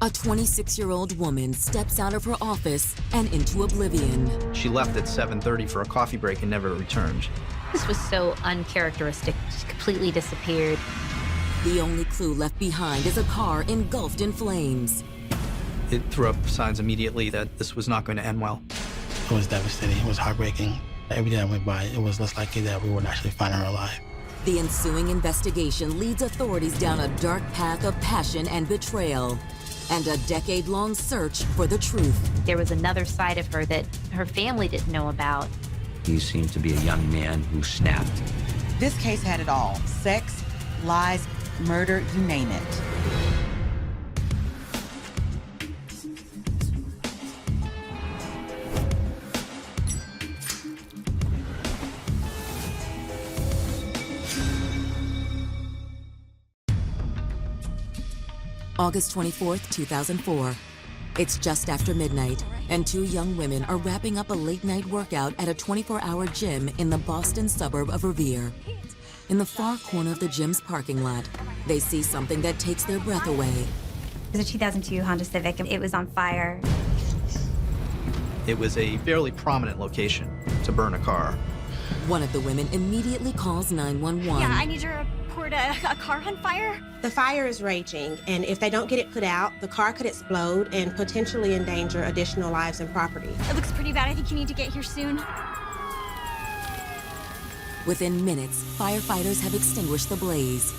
A 26-year-old woman steps out of her office and into oblivion. She left at 7:30 for a coffee break and never returned. This was so uncharacteristic. She completely disappeared. The only clue left behind is a car engulfed in flames. It threw up signs immediately that this was not going to end well. It was devastating. It was heartbreaking. Every day I went by, it was less likely that we would actually find her alive. The ensuing investigation leads authorities down a dark path of passion and betrayal, and a decade-long search for the truth. There was another side of her that her family didn't know about. He seemed to be a young man who snapped. This case had it all: sex, lies, murder, you name it. August 24th, 2004. It's just after midnight, and two young women are wrapping up a late-night workout at a 24-hour gym in the Boston suburb of Revere. In the far corner of the gym's parking lot, they see something that takes their breath away. It was a 2002 Honda Civic. It was on fire. It was a fairly prominent location to burn a car. One of the women immediately calls 911. Yeah, I need you to report a car on fire. The fire is raging, and if they don't get it put out, the car could explode and potentially endanger additional lives and property. It looks pretty bad. I think you need to get here soon. Within minutes, firefighters have extinguished the blaze.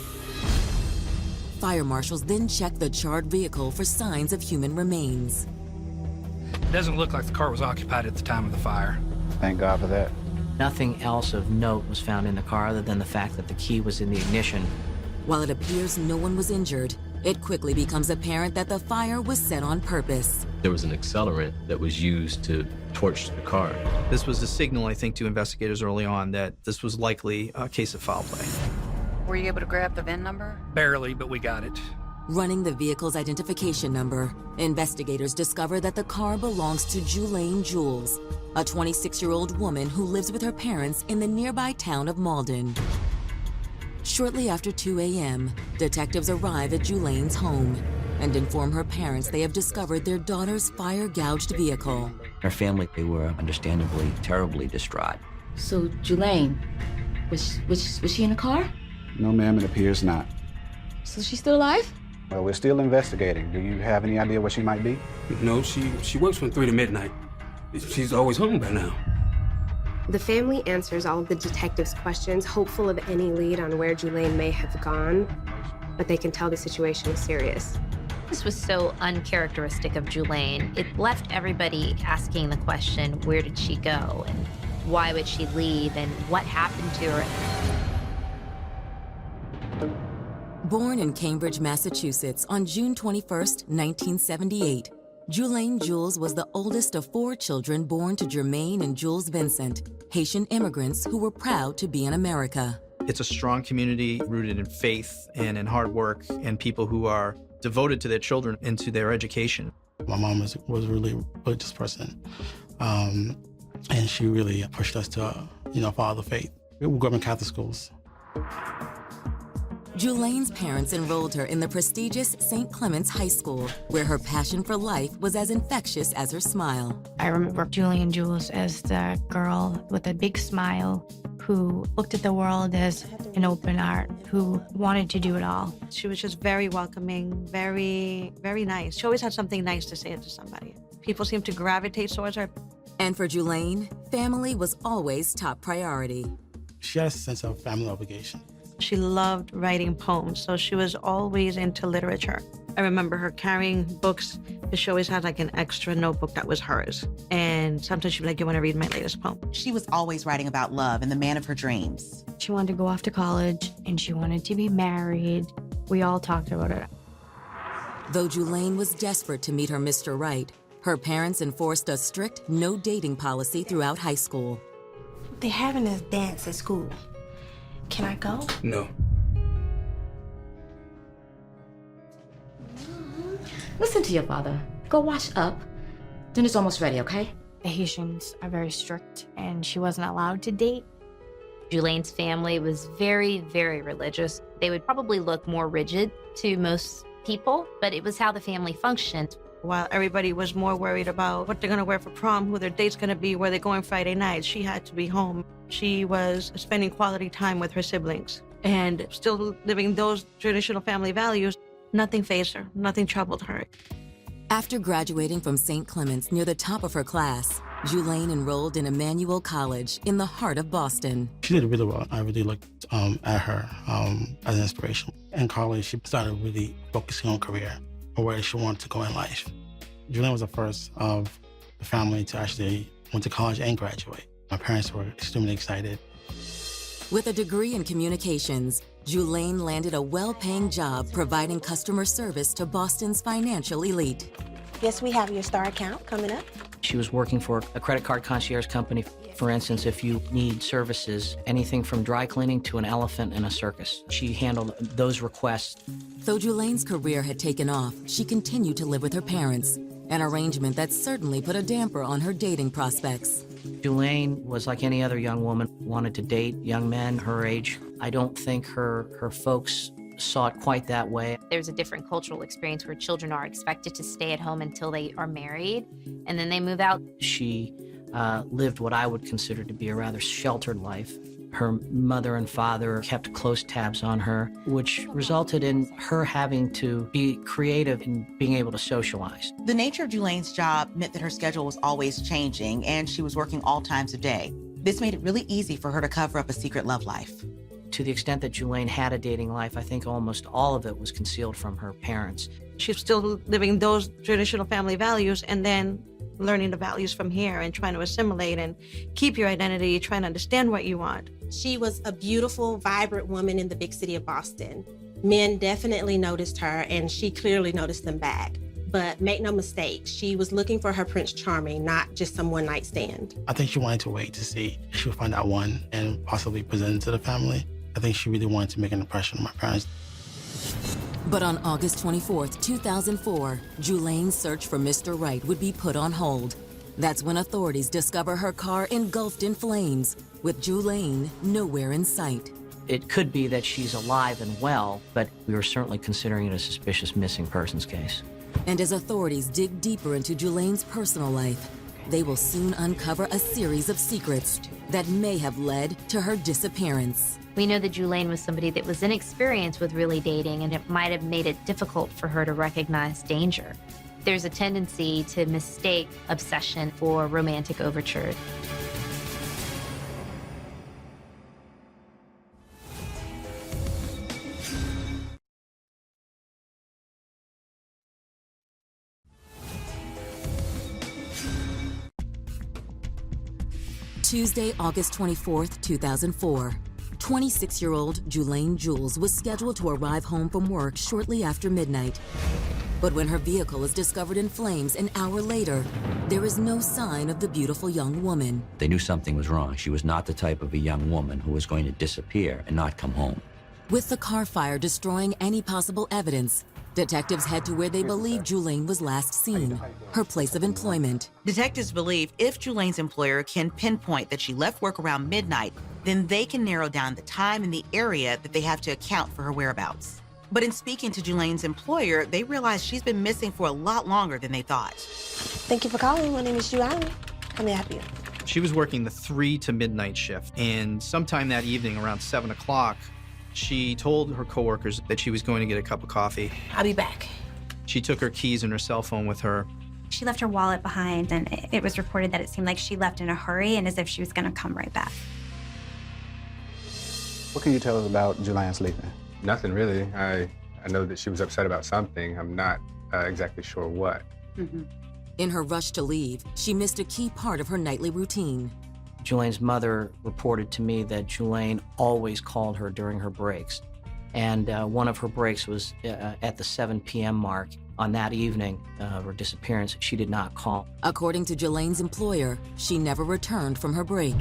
Fire marshals then check the charred vehicle for signs of human remains. It doesn't look like the car was occupied at the time of the fire. Thank God for that. Nothing else of note was found in the car other than the fact that the key was in the ignition. While it appears no one was injured, it quickly becomes apparent that the fire was set on purpose. There was an accelerant that was used to torch the car. This was a signal, I think, to investigators early on that this was likely a case of foul play. Were you able to grab the VIN number? Barely, but we got it. Running the vehicle's identification number, investigators discover that the car belongs to Julaine Jules, a 26-year-old woman who lives with her parents in the nearby town of Malden. Shortly after 2 a.m., detectives arrive at Julaine's home and inform her parents they have discovered their daughter's fire-gouged vehicle. Her family, they were understandably terribly distraught. So, Julaine, was she in a car? No, ma'am, it appears not. So she's still alive? Well, we're still investigating. Do you have any idea where she might be? No, she works from 3 to midnight. She's always home by now. The family answers all of the detectives' questions, hopeful of any lead on where Julaine may have gone, but they can tell the situation is serious. This was so uncharacteristic of Julaine. It left everybody asking the question, where did she go? And why would she leave? And what happened to her? Born in Cambridge, Massachusetts on June 21st, 1978, Julaine Jules was the oldest of 4 children born to Jermaine and Jules Vincent, Haitian immigrants who were proud to be in America. It's a strong community rooted in faith and in hard work and people who are devoted to their children and to their education. My mom was a really religious person, and she really pushed us to, follow the faith. We grew up in Catholic schools. Julaine's parents enrolled her in the prestigious St. Clement's High School, where her passion for life was as infectious as her smile. I remember Julaine Jules as the girl with a big smile who looked at the world as an open art, who wanted to do it all. She was just very welcoming, very, very nice. She always had something nice to say to somebody. People seemed to gravitate towards her. And for Julaine, family was always top priority. She had a sense of family obligation. She loved writing poems, so she was always into literature. I remember her carrying books, because she always had like an extra notebook that was hers. And sometimes she'd be like, you want to read my latest poem? She was always writing about love and the man of her dreams. She wanted to go off to college, and she wanted to be married. We all talked about it. Though Julaine was desperate to meet her Mr. Right, her parents enforced a strict no dating policy throughout high school. They're having this dance at school. Can I go? No. Listen to your father. Go wash up. Dinner's almost ready, okay? The Haitians are very strict, and she wasn't allowed to date. Julaine's family was very, very religious. They would probably look more rigid to most people, but it was how the family functioned. While everybody was more worried about what they're going to wear for prom, who their date's going to be, where they're going Friday night, she had to be home. She was spending quality time with her siblings and still living those traditional family values. Nothing fazed her, nothing troubled her. After graduating from St. Clement's near the top of her class, Julaine enrolled in Emmanuel College in the heart of Boston. She did really well. I really looked at her as an inspiration. In college, she started really focusing on career or where she wanted to go in life. Julaine was the first of the family to actually went to college and graduate. My parents were extremely excited. With a degree in communications, Julaine landed a well-paying job providing customer service to Boston's financial elite. Yes, we have your STAR account coming up. She was working for a credit card concierge company. For instance, if you need services, anything from dry cleaning to an elephant in a circus, she handled those requests. Though Julaine's career had taken off, she continued to live with her parents, an arrangement that certainly put a damper on her dating prospects. Julaine was like any other young woman, wanted to date young men her age. I don't think her folks saw it quite that way. There's a different cultural experience where children are expected to stay at home until they are married, and then they move out. She lived what I would consider to be a rather sheltered life. Her mother and father kept close tabs on her, which resulted in her having to be creative in being able to socialize. The nature of Julaine's job meant that her schedule was always changing, and she was working all times of day. This made it really easy for her to cover up a secret love life. To the extent that Julaine had a dating life, I think almost all of it was concealed from her parents. She's still living those traditional family values and then learning the values from here and trying to assimilate and keep your identity, trying to understand what you want. She was a beautiful, vibrant woman in the big city of Boston. Men definitely noticed her, and she clearly noticed them back. But make no mistake, she was looking for her Prince Charming, not just some one-night stand. I think she wanted to wait to see if she would find out one and possibly present it to the family. I think she really wanted to make an impression on my parents. But on August 24th, 2004, Julaine's search for Mr. Right would be put on hold. That's when authorities discover her car engulfed in flames, with Julaine nowhere in sight. It could be that she's alive and well, but we were certainly considering it a suspicious missing persons case. And as authorities dig deeper into Julaine's personal life, they will soon uncover a series of secrets that may have led to her disappearance. We know that Julaine was somebody that was inexperienced with really dating, and it might have made it difficult for her to recognize danger. There's a tendency to mistake obsession for romantic overture. Tuesday, August 24th, 2004. 26-year-old Julaine Jules was scheduled to arrive home from work shortly after midnight. But when her vehicle is discovered in flames an hour later, there is no sign of the beautiful young woman. They knew something was wrong. She was not the type of a young woman who was going to disappear and not come home. With the car fire destroying any possible evidence, detectives head to where they believe Julaine was last seen, her place of employment. Detectives believe if Julaine's employer can pinpoint that she left work around midnight, then they can narrow down the time and the area that they have to account for her whereabouts. But in speaking to Julaine's employer, they realize she's been missing for a lot longer than they thought. Thank you for calling. My name is Julaine. How may I help you? She was working the 3 to midnight shift, and sometime that evening around 7 o'clock, she told her coworkers that she was going to get a cup of coffee. I'll be back. She took her keys and her cell phone with her. She left her wallet behind, and it was reported that it seemed like she left in a hurry and as if she was going to come right back. What can you tell us about Julaine sleeping? Nothing really. I know that she was upset about something. I'm not exactly sure what. In her rush to leave, she missed a key part of her nightly routine. Julaine's mother reported to me that Julaine always called her during her breaks. And one of her breaks was at the 7 p.m. mark. On that evening of her disappearance, she did not call. According to Julaine's employer, she never returned from her break.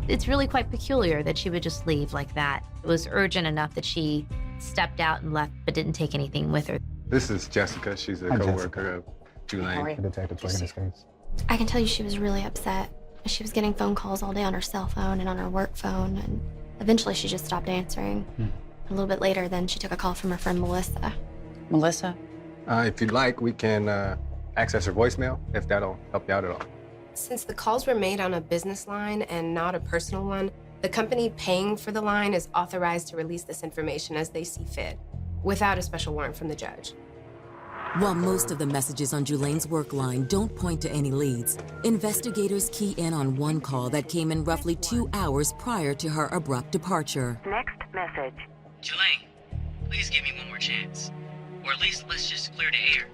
It's really quite peculiar that she would just leave like that. It was urgent enough that she stepped out and left, but didn't take anything with her. This is Jessica. She's a coworker of Julaine. Detective working this case. I can tell you she was really upset. She was getting phone calls all day on her cell phone and on her work phone, and eventually she just stopped answering. A little bit later, then she took a call from her friend Melissa. Melissa? If you'd like, we can access her voicemail, if that'll help you out at all. Since the calls were made on a business line and not a personal one, the company paying for the line is authorized to release this information as they see fit, without a special warrant from the judge. While most of the messages on Julane's work line don't point to any leads, investigators key in on one call that came in roughly 2 hours prior to her abrupt departure. Next message. Julane, please give me one more chance. Or at least let's just clear the air.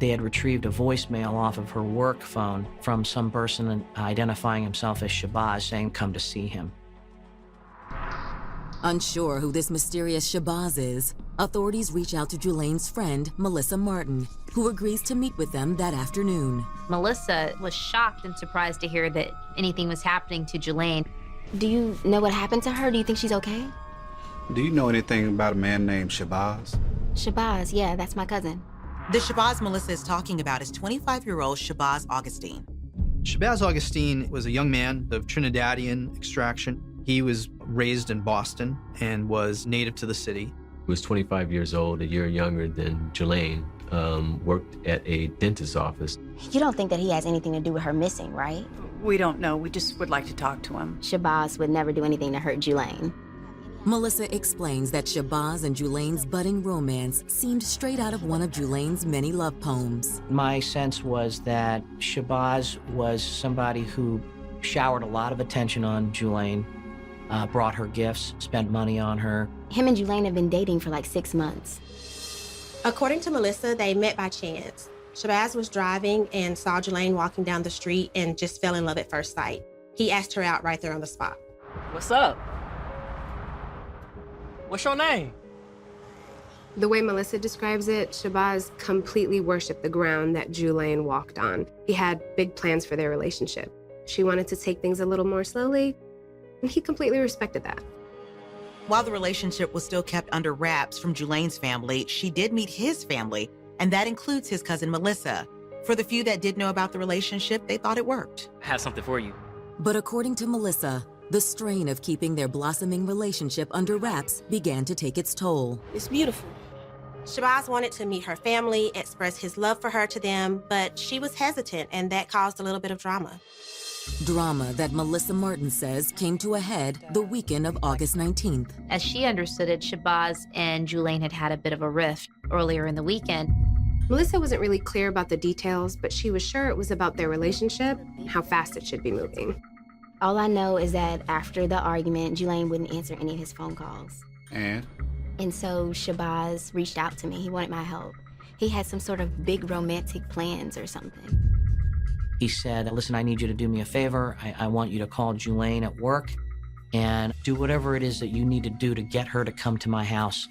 They had retrieved a voicemail off of her work phone from some person identifying himself as Shabazz, saying come to see him. Unsure who this mysterious Shabazz is, authorities reach out to Julane's friend, Melissa Martin, who agrees to meet with them that afternoon. Melissa was shocked and surprised to hear that anything was happening to Julane. Do you know what happened to her? Do you think she's okay? Do you know anything about a man named Shabazz? Shabazz, yeah, that's my cousin. The Shabazz Melissa is talking about is 25-year-old Shabazz Augustine. Shabazz Augustine was a young man of Trinidadian extraction. He was raised in Boston and was native to the city. He was 25 years old, a year younger than Julane, worked at a dentist's office. You don't think that he has anything to do with her missing, right? We don't know. We just would like to talk to him. Shabazz would never do anything to hurt Julane. Melissa explains that Shabazz and Julane's budding romance seemed straight out of one of Julane's many love poems. My sense was that Shabazz was somebody who showered a lot of attention on Julane, brought her gifts, spent money on her. Him and Julane have been dating for like 6 months. According to Melissa, they met by chance. Shabazz was driving and saw Julane walking down the street and just fell in love at first sight. He asked her out right there on the spot. What's up? What's your name? The way Melissa describes it, Shabazz completely worshipped the ground that Julane walked on. He had big plans for their relationship. She wanted to take things a little more slowly, and he completely respected that. While the relationship was still kept under wraps from Julane's family, she did meet his family, and that includes his cousin Melissa. For the few that did know about the relationship, they thought it worked. I have something for you. But according to Melissa, the strain of keeping their blossoming relationship under wraps began to take its toll. It's beautiful. Shabazz wanted to meet her family, express his love for her to them, but she was hesitant, and that caused a little bit of drama. Drama that Melissa Martin says came to a head the weekend of August 19th. As she understood it, Shabazz and Julane had had a bit of a rift earlier in the weekend. Melissa wasn't really clear about the details, but she was sure it was about their relationship and how fast it should be moving. All I know is that after the argument, Julane wouldn't answer any of his phone calls. And so Shabazz reached out to me. He wanted my help. He had some sort of big romantic plans or something. He said, listen, I need you to do me a favor. I want you to call Julane at work and do whatever it is that you need to do to get her to come to my house.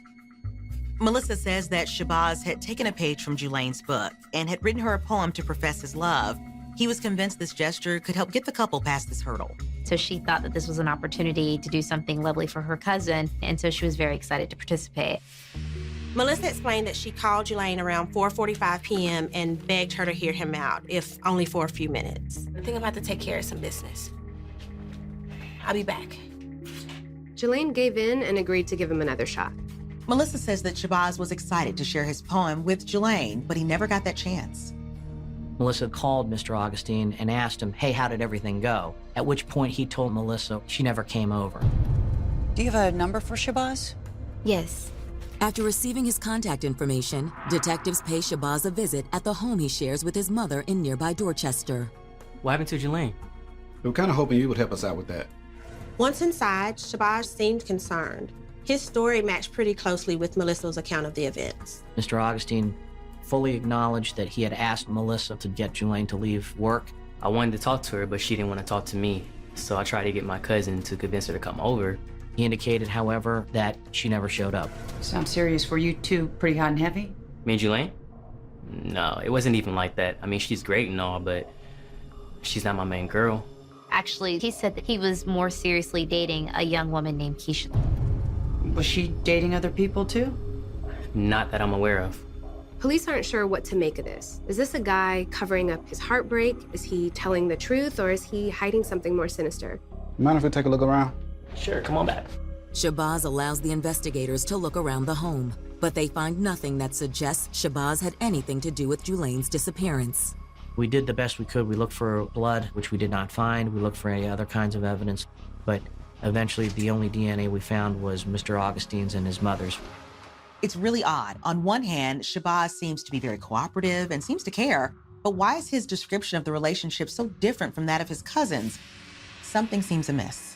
Melissa says that Shabazz had taken a page from Julane's book and had written her a poem to profess his love. He was convinced this gesture could help get the couple past this hurdle. So she thought that this was an opportunity to do something lovely for her cousin, and so she was very excited to participate. Melissa explained that she called Julane around 4:45 p.m. and begged her to hear him out, if only for a few minutes. I think I'm about to take care of some business. I'll be back. Julane gave in and agreed to give him another shot. Melissa says that Shabazz was excited to share his poem with Julane, but he never got that chance. Melissa called Mr. Augustine and asked him, hey, how did everything go? At which point he told Melissa she never came over. Do you have a number for Shabazz? Yes. After receiving his contact information, detectives pay Shabazz a visit at the home he shares with his mother in nearby Dorchester. What happened to Julane? We were kind of hoping you would help us out with that. Once inside, Shabazz seemed concerned. His story matched pretty closely with Melissa's account of the events. Mr. Augustine fully acknowledged that he had asked Melissa to get Julane to leave work. I wanted to talk to her, but she didn't want to talk to me. So I tried to get my cousin to convince her to come over. He indicated, however, that she never showed up. Sounds serious. Were you two pretty hot and heavy? Me and Julane? No, it wasn't even like that. I mean, she's great and all, but she's not my main girl. Actually, he said that he was more seriously dating a young woman named Keisha. Was she dating other people too? Not that I'm aware of. Police aren't sure what to make of this. Is this a guy covering up his heartbreak? Is he telling the truth, or is he hiding something more sinister? Mind if we take a look around? Sure, come on back. Shabazz allows the investigators to look around the home, but they find nothing that suggests Shabazz had anything to do with Julane's disappearance. We did the best we could. We looked for blood, which we did not find. We looked for any other kinds of evidence, but eventually the only DNA we found was Mr. Augustine's and his mother's. It's really odd. On one hand, Shabazz seems to be very cooperative and seems to care, but why is his description of the relationship so different from that of his cousins? Something seems amiss.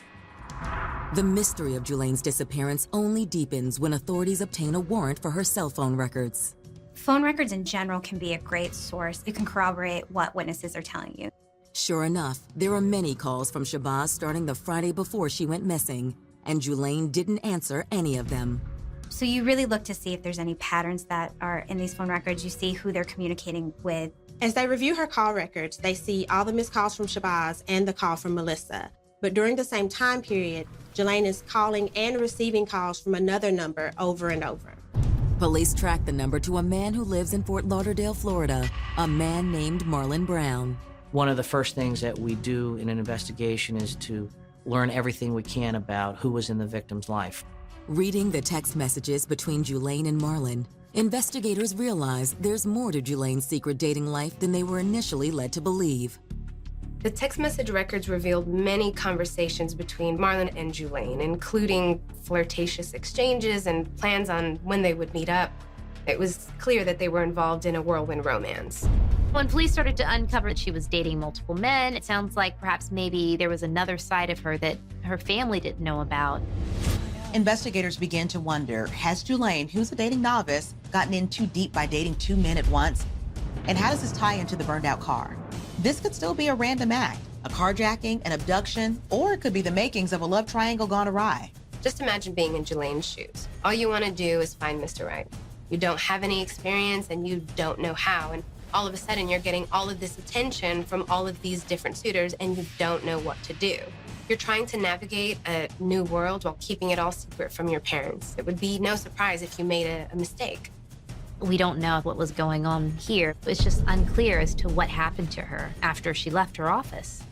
The mystery of Julane's disappearance only deepens when authorities obtain a warrant for her cell phone records. Phone records in general can be a great source. You can corroborate what witnesses are telling you. Sure enough, there are many calls from Shabazz starting the Friday before she went missing, and Julane didn't answer any of them. So you really look to see if there's any patterns that are in these phone records. You see who they're communicating with. As they review her call records, they see all the missed calls from Shabazz and the call from Melissa. But during the same time period, Julane is calling and receiving calls from another number over and over. Police track the number to a man who lives in Fort Lauderdale, Florida, a man named Marlon Brown. One of the first things that we do in an investigation is to learn everything we can about who was in the victim's life. Reading the text messages between Julane and Marlon, investigators realize there's more to Julane's secret dating life than they were initially led to believe. The text message records revealed many conversations between Marlon and Julane, including flirtatious exchanges and plans on when they would meet up. It was clear that they were involved in a whirlwind romance. When police started to uncover that she was dating multiple men, it sounds like perhaps maybe there was another side of her that her family didn't know about. Investigators begin to wonder, has Julane, who's a dating novice, gotten in too deep by dating two men at once? And how does this tie into the burned out car? This could still be a random act, a carjacking, an abduction, or it could be the makings of a love triangle gone awry. Just imagine being in Julane's shoes. All you want to do is find Mr. Right. You don't have any experience and you don't know how. And all of a sudden you're getting all of this attention from all of these different suitors and you don't know what to do. You're trying to navigate a new world while keeping it all secret from your parents. It would be no surprise if you made a mistake. We don't know what was going on here. It's just unclear as to what happened to her after she left her office.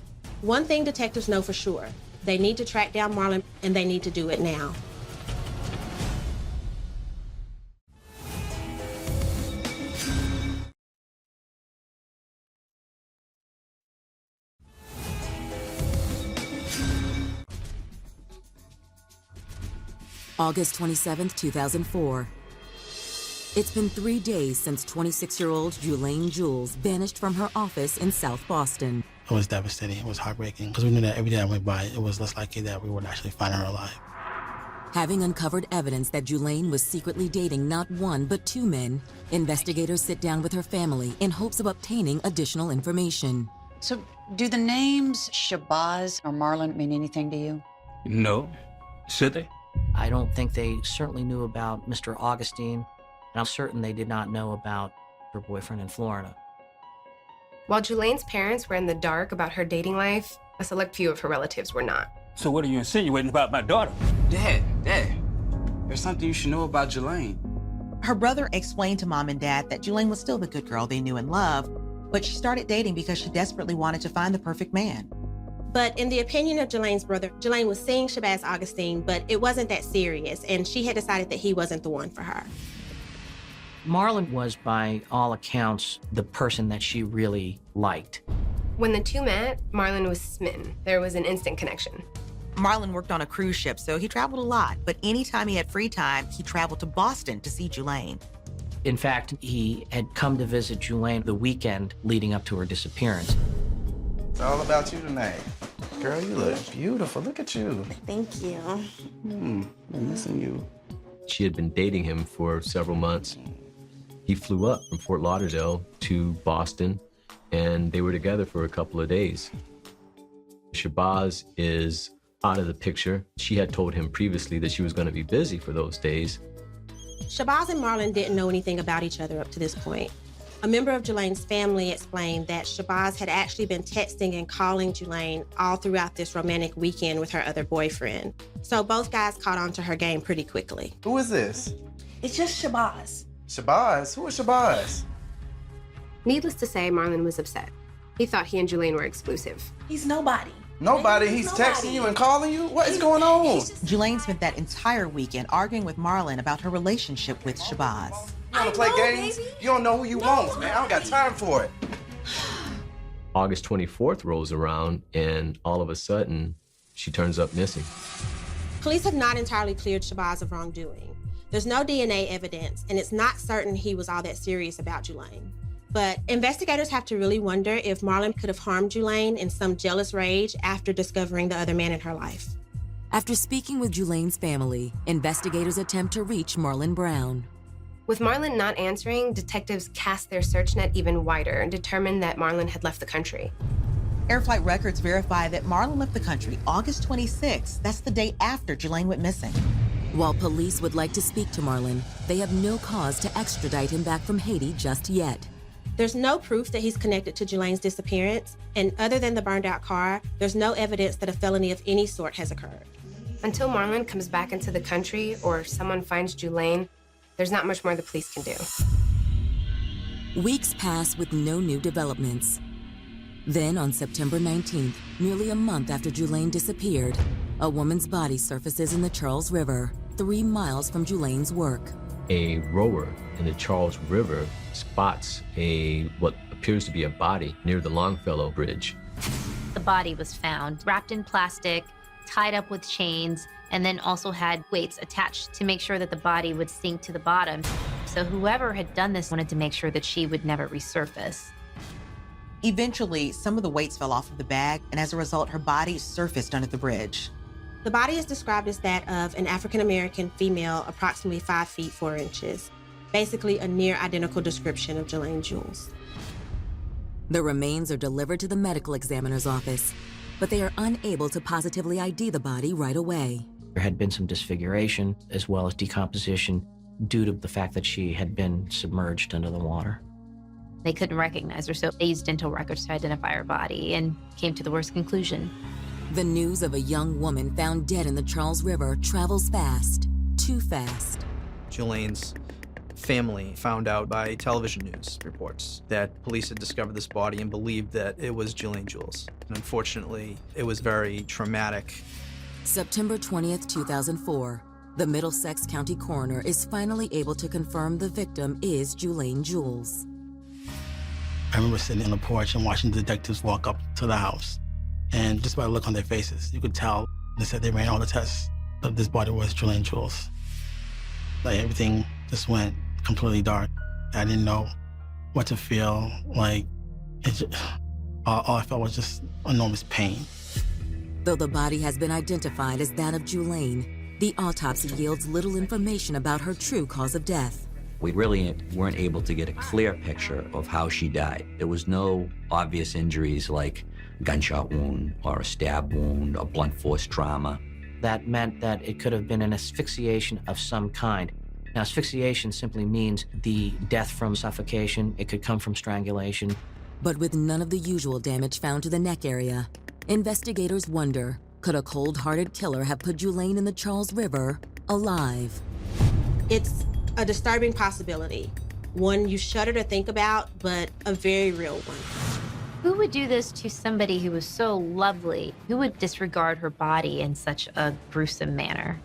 One thing detectives know for sure, they need to track down Marlon and they need to do it now. August 27th, 2004. It's been 3 days since 26-year-old Julane Jules vanished from her office in South Boston. It was devastating. It was heartbreaking because we knew that every day I went by, it was less likely that we would actually find her alive. Having uncovered evidence that Julane was secretly dating not one but two men, investigators sit down with her family in hopes of obtaining additional information. So, do the names Shabazz or Marlon mean anything to you? No. Should they? I don't think they certainly knew about Mr. Augustine, and I'm certain they did not know about her boyfriend in Florida. While Julane's parents were in the dark about her dating life, a select few of her relatives were not. So what are you insinuating about my daughter? Dad, there's something you should know about Julane. Her brother explained to Mom and Dad that Julane was still the good girl they knew and loved, but she started dating because she desperately wanted to find the perfect man. But in the opinion of Julane's brother, Julane was seeing Shabazz Augustine, but it wasn't that serious, and she had decided that he wasn't the one for her. Marlon was, by all accounts, the person that she really liked. When the two met, Marlon was smitten. There was an instant connection. Marlon worked on a cruise ship, so he traveled a lot, but anytime he had free time, he traveled to Boston to see Julane. In fact, he had come to visit Julane the weekend leading up to her disappearance. It's all about you tonight. Girl, you look beautiful. Look at you. Thank you. I'm missing you. She had been dating him for several months. He flew up from Fort Lauderdale to Boston, and they were together for a couple of days. Shabazz is out of the picture. She had told him previously that she was going to be busy for those days. Shabazz and Marlon didn't know anything about each other up to this point. A member of Julane's family explained that Shabazz had actually been texting and calling Julane all throughout this romantic weekend with her other boyfriend. So both guys caught on to her game pretty quickly. Who is this? It's just Shabazz. Shabazz? Who is Shabazz? Needless to say, Marlon was upset. He thought he and Julane were exclusive. He's nobody. Nobody? He's texting you and calling you? What is going on? Julaine spent that entire weekend arguing with Marlon about her relationship with Shabazz. You wanna play games? Baby. You don't know who you want, man. I don't got time for it. August 24th rolls around, and all of a sudden, she turns up missing. Police have not entirely cleared Shabazz of wrongdoing. There's no DNA evidence, and it's not certain he was all that serious about Julaine. But investigators have to really wonder if Marlon could have harmed Julaine in some jealous rage after discovering the other man in her life. After speaking with Julaine's family, investigators attempt to reach Marlon Brown. With Marlon not answering, detectives cast their search net even wider and determined that Marlon had left the country. Air flight records verify that Marlon left the country August 26th. That's the day after Julaine went missing. While police would like to speak to Marlon, they have no cause to extradite him back from Haiti just yet. There's no proof that he's connected to Julaine's disappearance, and other than the burned out car, there's no evidence that a felony of any sort has occurred. Until Marlon comes back into the country or someone finds Julaine, there's not much more the police can do. Weeks pass with no new developments. Then on September 19th, nearly a month after Julaine disappeared, a woman's body surfaces in the Charles River, 3 miles from Julaine's work. A rower in the Charles River spots what appears to be a body near the Longfellow Bridge. The body was found wrapped in plastic, tied up with chains, and then also had weights attached to make sure that the body would sink to the bottom. So whoever had done this wanted to make sure that she would never resurface. Eventually, some of the weights fell off of the bag, and as a result, her body surfaced under the bridge. The body is described as that of an African-American female, approximately 5 feet 4 inches. Basically a near identical description of Julaine Jules. The remains are delivered to the medical examiner's office, but they are unable to positively ID the body right away. There had been some disfiguration as well as decomposition due to the fact that she had been submerged under the water. They couldn't recognize her, so they used dental records to identify her body and came to the worst conclusion. The news of a young woman found dead in the Charles River travels fast, too fast. Julaine's family found out by television news reports that police had discovered this body and believed that it was Julaine Jules. And unfortunately, it was very traumatic. September 20th, 2004, the Middlesex County coroner is finally able to confirm the victim is Julaine Jules. I remember sitting on the porch and watching the detectives walk up to the house. And just by the look on their faces, you could tell they said they ran all the tests that this body was Julaine Jules. Like everything just went completely dark. I didn't know what to feel. Like, all I felt was just enormous pain. Though the body has been identified as that of Julaine, the autopsy yields little information about her true cause of death. We really weren't able to get a clear picture of how she died. There was no obvious injuries like gunshot wound or a stab wound or blunt force trauma. That meant that it could have been an asphyxiation of some kind. Now, asphyxiation simply means the death from suffocation. It could come from strangulation. But with none of the usual damage found to the neck area, investigators wonder, could a cold-hearted killer have put Julaine in the Charles River alive? It's a disturbing possibility, one you shudder to think about, but a very real one. Who would do this to somebody who was so lovely? Who would disregard her body in such a gruesome manner?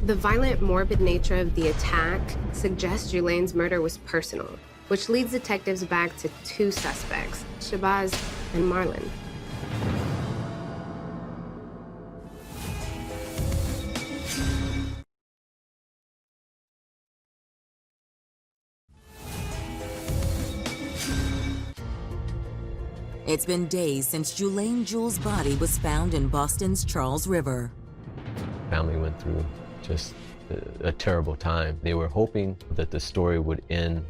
The violent, morbid nature of the attack suggests Julaine's murder was personal, which leads detectives back to 2 suspects, Shabazz and Marlon. It's been days since Julaine Jules' body was found in Boston's Charles River. Family went through just a terrible time. They were hoping that the story would end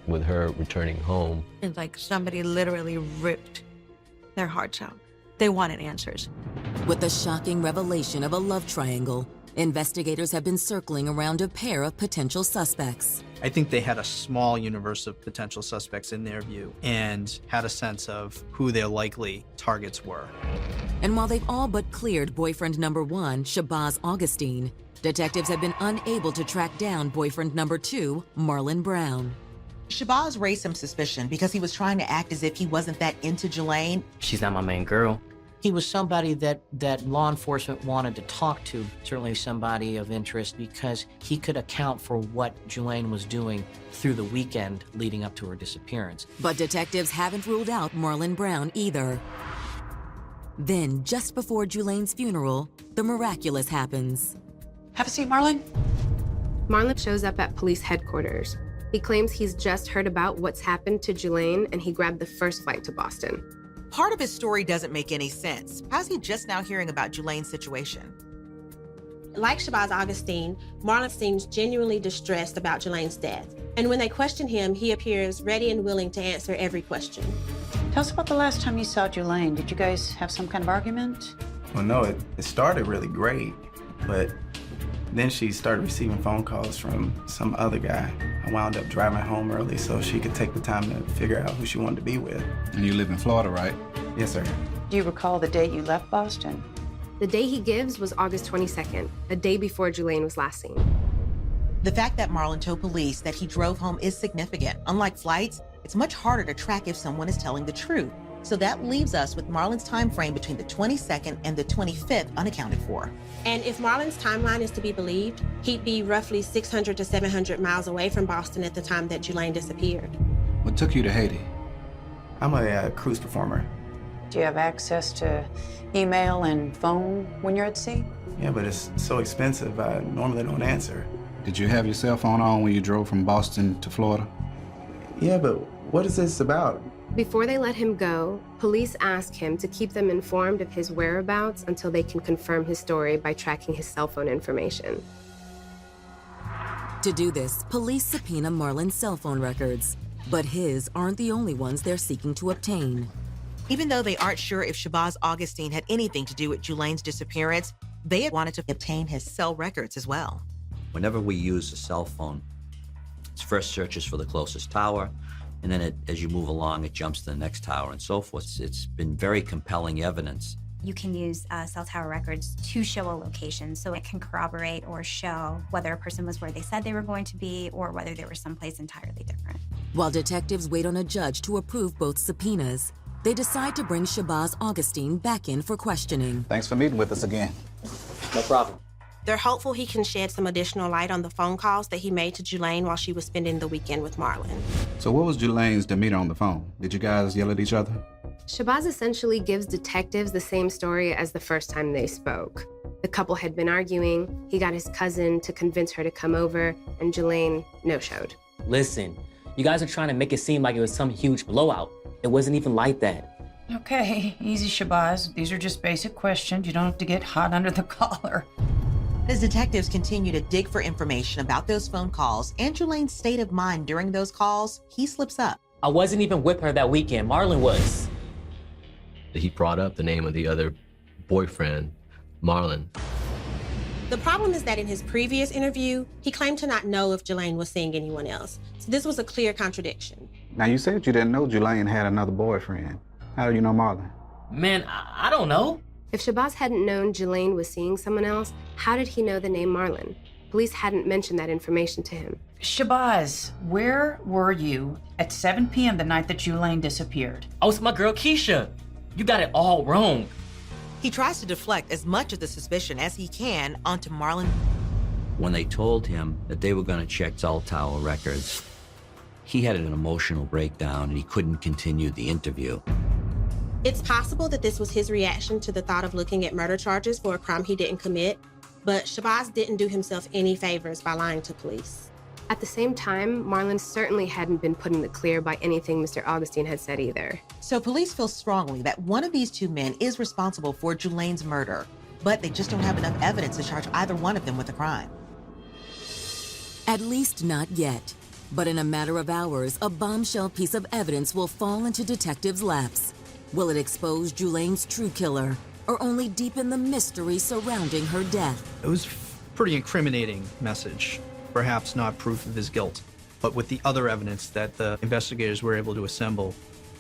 with her returning home. It's like somebody literally ripped their hearts out. They wanted answers. With the shocking revelation of a love triangle, investigators have been circling around a pair of potential suspects. I think they had a small universe of potential suspects in their view and had a sense of who their likely targets were. And while they've all but cleared boyfriend number 1, Shabazz Augustine, detectives have been unable to track down boyfriend number 2, Marlon Brown. Shabazz raised some suspicion because he was trying to act as if he wasn't that into Julaine. She's not my main girl. He was somebody that law enforcement wanted to talk to, certainly somebody of interest, because he could account for what Julaine was doing through the weekend leading up to her disappearance. But detectives haven't ruled out Marlon Brown either. Then, just before Julaine's funeral, the miraculous happens. Have a seat, Marlon. Marlon shows up at police headquarters. He claims he's just heard about what's happened to Julaine and he grabbed the first flight to Boston. Part of his story doesn't make any sense. How's he just now hearing about Julaine's situation? Like Shabazz Augustine, Marlon seems genuinely distressed about Julaine's death. And when they question him, he appears ready and willing to answer every question. Tell us about the last time you saw Julaine. Did you guys have some kind of argument? Well, no, it started really great, but then she started receiving phone calls from some other guy. I wound up driving home early so she could take the time to figure out who she wanted to be with. And you live in Florida, right? Yes, sir. Do you recall the date you left Boston? The day he gives was August 22nd, a day before Julaine was last seen. The fact that Marlon told police that he drove home is significant. Unlike flights, it's much harder to track if someone is telling the truth. So that leaves us with Marlon's time frame between the 22nd and the 25th unaccounted for. And if Marlon's timeline is to be believed, he'd be roughly 600 to 700 miles away from Boston at the time that Julaine disappeared. What took you to Haiti? I'm a cruise performer. Do you have access to email and phone when you're at sea? Yeah, but it's so expensive, I normally don't answer. Did you have your cell phone on when you drove from Boston to Florida? Yeah, but what is this about? Before they let him go, police ask him to keep them informed of his whereabouts until they can confirm his story by tracking his cell phone information. To do this, police subpoena Marlon's cell phone records, but his aren't the only ones they're seeking to obtain. Even though they aren't sure if Shabazz Augustine had anything to do with Julaine's disappearance, they had wanted to obtain his cell records as well. Whenever we use a cell phone, it first searches for the closest tower, and then as you move along, it jumps to the next tower and so forth. It's been very compelling evidence. You can use cell tower records to show a location, so it can corroborate or show whether a person was where they said they were going to be or whether they were someplace entirely different. While detectives wait on a judge to approve both subpoenas, they decide to bring Shabazz Augustine back in for questioning. Thanks for meeting with us again. No problem. They're hopeful he can shed some additional light on the phone calls that he made to Julaine while she was spending the weekend with Marlon. So what was Julaine's demeanor on the phone? Did you guys yell at each other? Shabazz essentially gives detectives the same story as the first time they spoke. The couple had been arguing, he got his cousin to convince her to come over, and Julaine no-showed. Listen, you guys are trying to make it seem like it was some huge blowout. It wasn't even like that. Okay, easy, Shabazz. These are just basic questions. You don't have to get hot under the collar. As detectives continue to dig for information about those phone calls and Julaine's state of mind during those calls, he slips up. I wasn't even with her that weekend. Marlon was. He brought up the name of the other boyfriend, Marlon. The problem is that in his previous interview, he claimed to not know if Julaine was seeing anyone else. So this was a clear contradiction. Now, you said you didn't know Julaine had another boyfriend. How do you know Marlon? Man, I don't know. If Shabazz hadn't known Julaine was seeing someone else, how did he know the name Marlon? Police hadn't mentioned that information to him. Shabazz, where were you at 7 p.m. the night that Julaine disappeared? I was with my girl Keisha. You got it all wrong. He tries to deflect as much of the suspicion as he can onto Marlon. When they told him that they were going to check cell tower records, he had an emotional breakdown and he couldn't continue the interview. It's possible that this was his reaction to the thought of looking at murder charges for a crime he didn't commit, but Shabazz didn't do himself any favors by lying to police. At the same time, Marlon certainly hadn't been put in the clear by anything Mr. Augustine had said either. So police feel strongly that one of these two men is responsible for Julaine's murder, but they just don't have enough evidence to charge either one of them with a crime. At least not yet. But in a matter of hours, a bombshell piece of evidence will fall into detectives' laps. Will it expose Julaine's true killer, or only deepen the mystery surrounding her death? It was a pretty incriminating message. Perhaps not proof of his guilt, but with the other evidence that the investigators were able to assemble,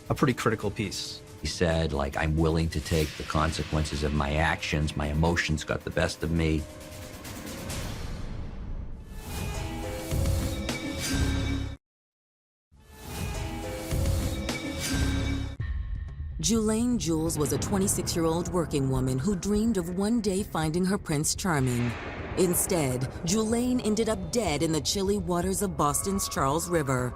a pretty critical piece. He said, like, I'm willing to take the consequences of my actions. My emotions got the best of me. Julaine Jules was a 26-year-old working woman who dreamed of one day finding her Prince Charming. Instead, Julaine ended up dead in the chilly waters of Boston's Charles River,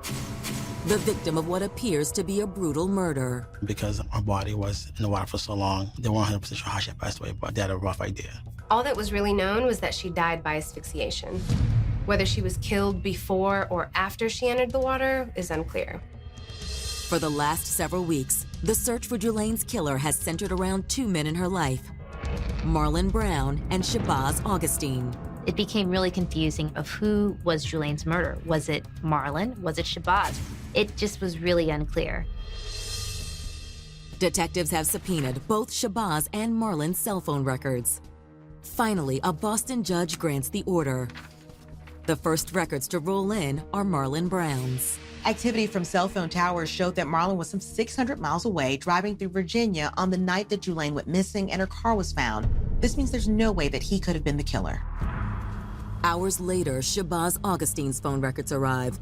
the victim of what appears to be a brutal murder. Because her body was in the water for so long, they weren't 100% sure how she had passed away, but they had a rough idea. All that was really known was that she died by asphyxiation. Whether she was killed before or after she entered the water is unclear. For the last several weeks, the search for Julaine's killer has centered around two men in her life, Marlon Brown and Shabazz Augustine. It became really confusing of who was Julaine's murderer. Was it Marlon? Was it Shabazz? It just was really unclear. Detectives have subpoenaed both Shabazz and Marlon's cell phone records. Finally, a Boston judge grants the order. The first records to roll in are Marlon Brown's. Activity from cell phone towers showed that Marlon was some 600 miles away driving through Virginia on the night that Julaine went missing and her car was found. This means there's no way that he could have been the killer. Hours later, Shabazz Augustine's phone records arrive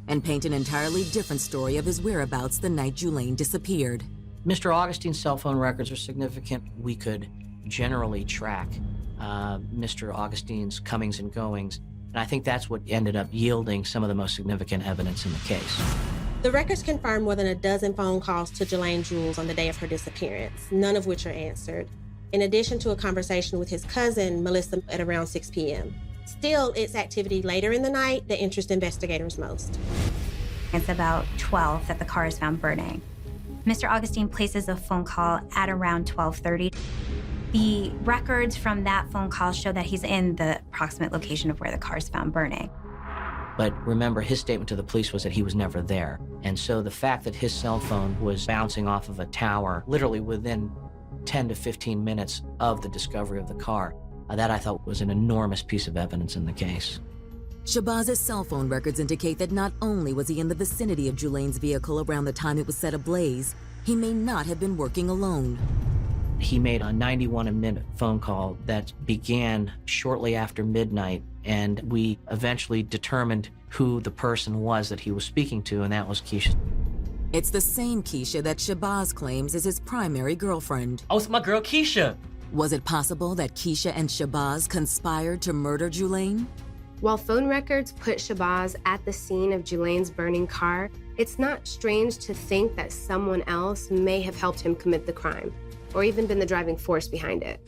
and paint an entirely different story of his whereabouts the night Julaine disappeared. Mr. Augustine's cell phone records are significant. We could generally track Mr. Augustine's comings and goings, and I think that's what ended up yielding some of the most significant evidence in the case. The records confirm more than a dozen phone calls to Julaine Jules on the day of her disappearance, none of which are answered, in addition to a conversation with his cousin, Melissa, at around 6 p.m. Still, it's activity later in the night that interests investigators most. It's about 12 that the car is found burning. Mr. Augustine places a phone call at around 12:30. The records from that phone call show that he's in the approximate location of where the car is found burning. But remember, his statement to the police was that he was never there. And so the fact that his cell phone was bouncing off of a tower literally within 10 to 15 minutes of the discovery of the car, that I thought was an enormous piece of evidence in the case. Shabazz's cell phone records indicate that not only was he in the vicinity of Julaine's vehicle around the time it was set ablaze, he may not have been working alone. He made a 91-minute phone call that began shortly after midnight, and we eventually determined who the person was that he was speaking to, and that was Keisha. It's the same Keisha that Shabazz claims is his primary girlfriend. Oh, it's my girl Keisha. Was it possible that Keisha and Shabazz conspired to murder Julaine? While phone records put Shabazz at the scene of Julaine's burning car, it's not strange to think that someone else may have helped him commit the crime, or even been the driving force behind it.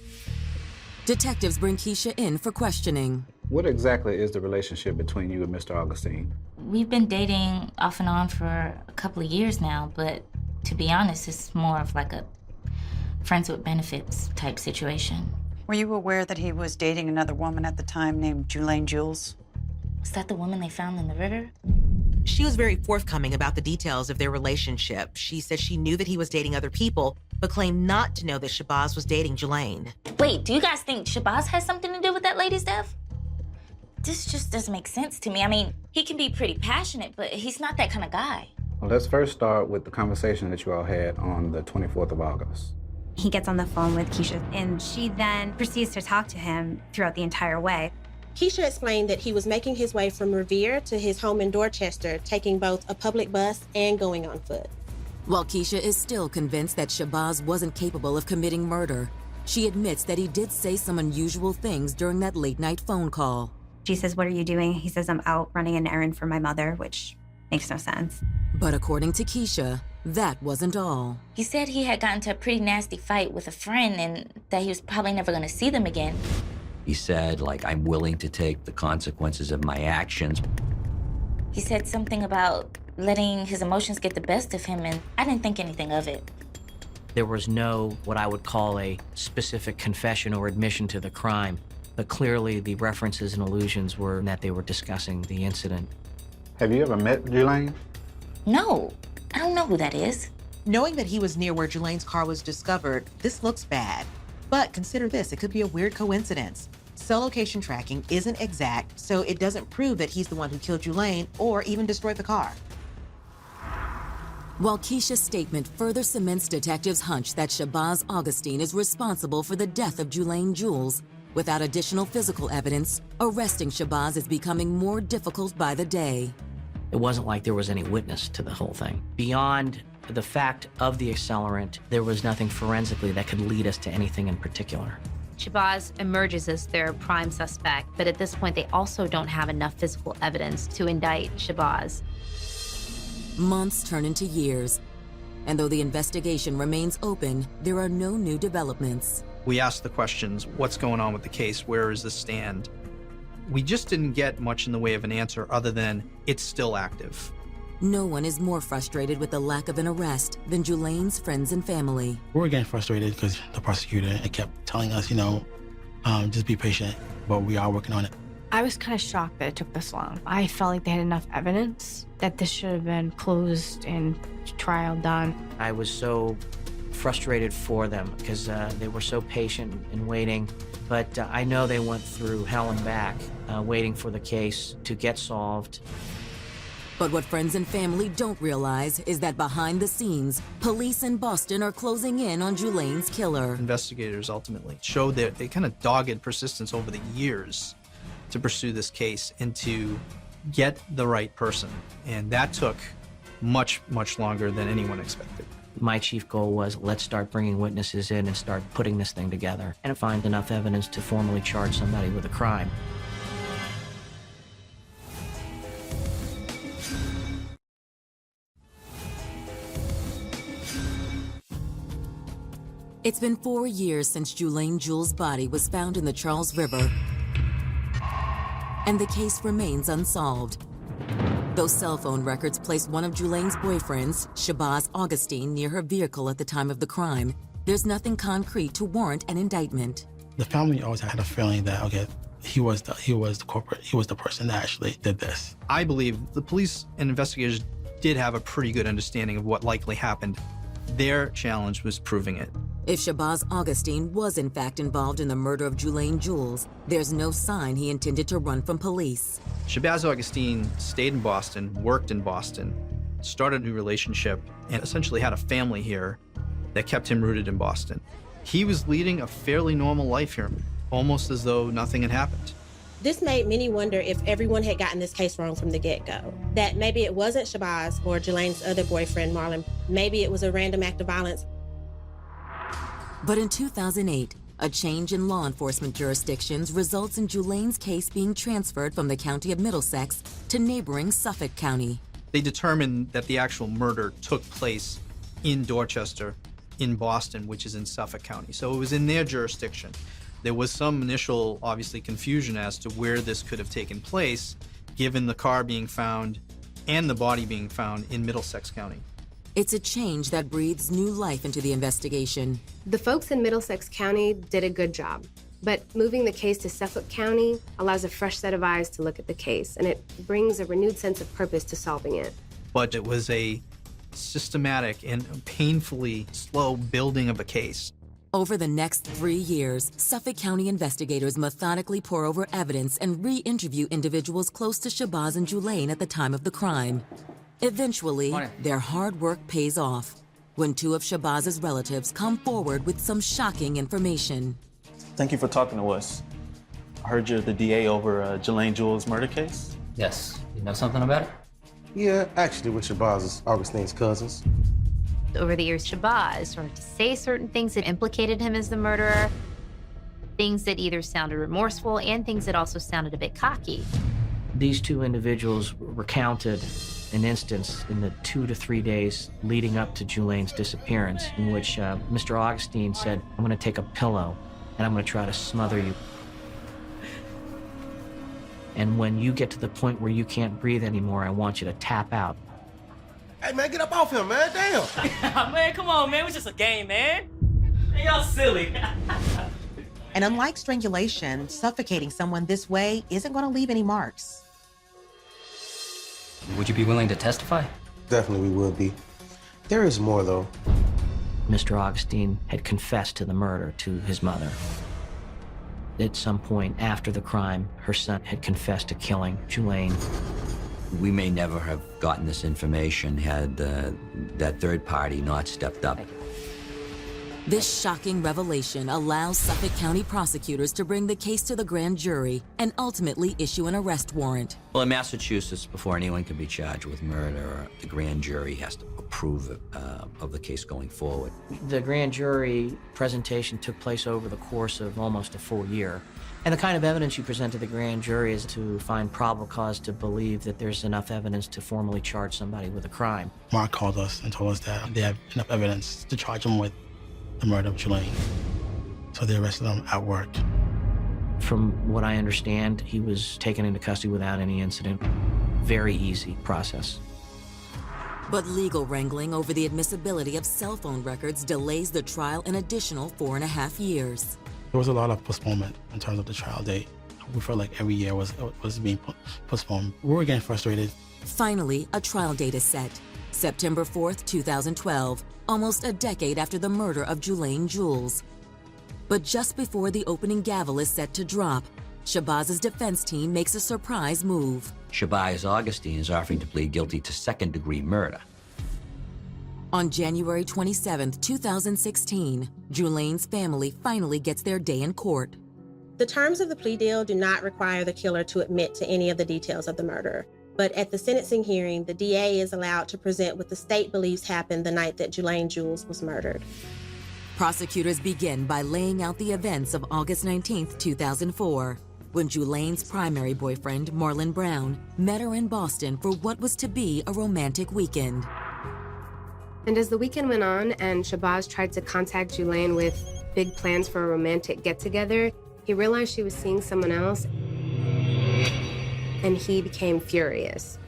Detectives bring Keisha in for questioning. What exactly is the relationship between you and Mr. Augustine? We've been dating off and on for a couple of years now, but to be honest, it's more of like a friends with benefits type situation. Were you aware that he was dating another woman at the time named Julaine Jules? Is that the woman they found in the river? She was very forthcoming about the details of their relationship. She said she knew that he was dating other people, but claimed not to know that Shabazz was dating Julaine. Wait, do you guys think Shabazz has something to do with that lady's death? This just doesn't make sense to me. I mean, he can be pretty passionate, but he's not that kind of guy. Well, let's first start with the conversation that you all had on the 24th of August. He gets on the phone with Keisha, and she then proceeds to talk to him throughout the entire way. Keisha explained that he was making his way from Revere to his home in Dorchester, taking both a public bus and going on foot. While Keisha is still convinced that Shabazz wasn't capable of committing murder, she admits that he did say some unusual things during that late-night phone call. She says, "What are you doing?" He says, "I'm out running an errand for my mother," which makes no sense. But according to Keisha, that wasn't all. He said he had gotten into a pretty nasty fight with a friend and that he was probably never going to see them again. He said, like, I'm willing to take the consequences of my actions. He said something about letting his emotions get the best of him, and I didn't think anything of it. There was no, what I would call a specific confession or admission to the crime, but clearly the references and allusions were that they were discussing the incident. Have you ever met Julaine? No, I don't know who that is. Knowing that he was near where Julaine's car was discovered, this looks bad. But consider this, it could be a weird coincidence. Cell location tracking isn't exact, so it doesn't prove that he's the one who killed Julaine or even destroyed the car. While Keisha's statement further cements detectives' hunch that Shabazz Augustine is responsible for the death of Julaine Jules, without additional physical evidence, arresting Shabazz is becoming more difficult by the day. It wasn't like there was any witness to the whole thing. Beyond the fact of the accelerant, there was nothing forensically that could lead us to anything in particular. Shabazz emerges as their prime suspect, but at this point, they also don't have enough physical evidence to indict Shabazz. Months turn into years, and though the investigation remains open, there are no new developments. We asked the questions, what's going on with the case? Where does this stand? We just didn't get much in the way of an answer other than it's still active. No one is more frustrated with the lack of an arrest than Julane's friends and family. We were getting frustrated because the prosecutor kept telling us, just be patient, but we are working on it. I was kind of shocked that it took this long. I felt like they had enough evidence that this should have been closed and trial done. I was so frustrated for them because they were so patient in waiting. But I know they went through hell and back waiting for the case to get solved. But what friends and family don't realize is that behind the scenes, police in Boston are closing in on Julane's killer. Investigators ultimately showed their kind of dogged persistence over the years to pursue this case and to get the right person. And that took much, much longer than anyone expected. My chief goal was, let's start bringing witnesses in and start putting this thing together and find enough evidence to formally charge somebody with a crime. It's been 4 years since Julane Jules' body was found in the Charles River, and the case remains unsolved. Those cell phone records place one of Julane's boyfriends, Shabazz Augustine, near her vehicle at the time of the crime. There's nothing concrete to warrant an indictment. The family always had a feeling that, okay, he was the culprit. He was the person that actually did this. I believe the police and investigators did have a pretty good understanding of what likely happened. Their challenge was proving it. If Shabazz Augustine was in fact involved in the murder of Julane Jules, there's no sign he intended to run from police. Shabazz Augustine stayed in Boston, worked in Boston, started a new relationship, and essentially had a family here that kept him rooted in Boston. He was leading a fairly normal life here, almost as though nothing had happened. This made many wonder if everyone had gotten this case wrong from the get-go. That maybe it wasn't Shabazz or Julane's other boyfriend, Marlon. Maybe it was a random act of violence. But in 2008, a change in law enforcement jurisdictions results in Julane's case being transferred from the county of Middlesex to neighboring Suffolk County. They determined that the actual murder took place in Dorchester, in Boston, which is in Suffolk County. So it was in their jurisdiction. There was some initial, obviously, confusion as to where this could have taken place, given the car being found and the body being found in Middlesex County. It's a change that breathes new life into the investigation. The folks in Middlesex County did a good job, but moving the case to Suffolk County allows a fresh set of eyes to look at the case, and it brings a renewed sense of purpose to solving it. But it was a systematic and painfully slow building of a case. Over the next 3 years, Suffolk County investigators methodically pour over evidence and re-interview individuals close to Shabazz and Julane at the time of the crime. Eventually, their hard work pays off when two of Shabazz's relatives come forward with some shocking information. Thank you for talking to us. I heard you're the DA over Julane Jules' murder case? Yes. You know something about it? Yeah, actually with Shabazz Augustine's cousins. Over the years, Shabazz started to say certain things that implicated him as the murderer, things that either sounded remorseful and things that also sounded a bit cocky. These two individuals recounted an instance in the 2 to 3 days leading up to Julane's disappearance in which Mr. Augustine said, I'm going to take a pillow and I'm going to try to smother you. And when you get to the point where you can't breathe anymore, I want you to tap out. Hey, man, get up off him, man. Damn. Man, come on, man. It was just a game, man. Y'all silly. And unlike strangulation, suffocating someone this way isn't going to leave any marks. Would you be willing to testify? Definitely we would be. There is more, though. Mr. Augustine had confessed to the murder to his mother. At some point after the crime, her son had confessed to killing Julane. We may never have gotten this information had that third party not stepped up. This shocking revelation allows Suffolk County prosecutors to bring the case to the grand jury and ultimately issue an arrest warrant. Well, in Massachusetts, before anyone can be charged with murder, the grand jury has to approve of the case going forward. The grand jury presentation took place over the course of almost a full year. And the kind of evidence you present to the grand jury is to find probable cause to believe that there's enough evidence to formally charge somebody with a crime. Mark called us and told us that they have enough evidence to charge him with the murder of Julaine. So they arrested him at work. From what I understand, he was taken into custody without any incident. Very easy process. But legal wrangling over the admissibility of cell phone records delays the trial an additional 4.5 years. There was a lot of postponement in terms of the trial date. We felt like every year was being postponed. We were getting frustrated. Finally, a trial date is set. September 4th, 2012, almost a decade after the murder of Julaine Jules. But just before the opening gavel is set to drop, Shabaz's defense team makes a surprise move. Shabazz Augustine is offering to plead guilty to second-degree murder. On January 27, 2016, Julaine's family finally gets their day in court. The terms of the plea deal do not require the killer to admit to any of the details of the murder. But at the sentencing hearing, the DA is allowed to present what the state believes happened the night that Julaine Jules was murdered. Prosecutors begin by laying out the events of August 19, 2004, when Julaine's primary boyfriend, Marlon Brown, met her in Boston for what was to be a romantic weekend. And as the weekend went on and Shabazz tried to contact Julaine with big plans for a romantic get-together, he realized she was seeing someone else, and he became furious.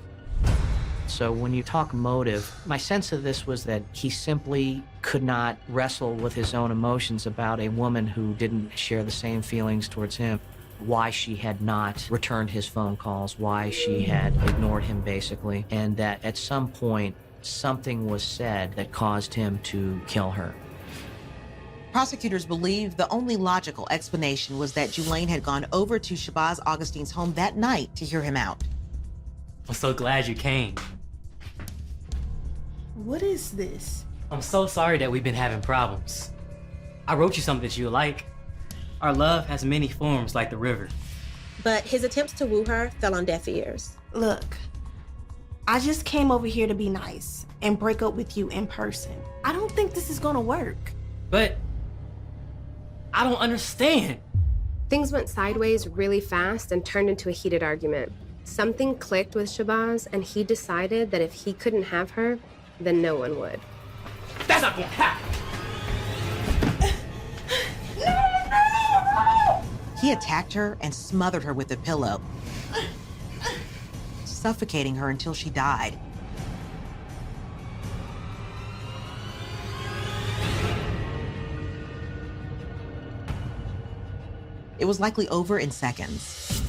So when you talk motive, my sense of this was that he simply could not wrestle with his own emotions about a woman who didn't share the same feelings towards him. Why she had not returned his phone calls, why she had ignored him basically, and that at some point something was said that caused him to kill her. Prosecutors believe the only logical explanation was that Julaine had gone over to Shabazz Augustine's home that night to hear him out. I'm so glad you came. What is this? I'm so sorry that we've been having problems. I wrote you something that you like. Our love has many forms like the river. But his attempts to woo her fell on deaf ears. Look, I just came over here to be nice and break up with you in person. I don't think this is gonna work. But I don't understand. Things went sideways really fast and turned into a heated argument. Something clicked with Shabazz, and he decided that if he couldn't have her, then no one would. That's not gonna happen. He attacked her and smothered her with a pillow, suffocating her until she died. It was likely over in seconds.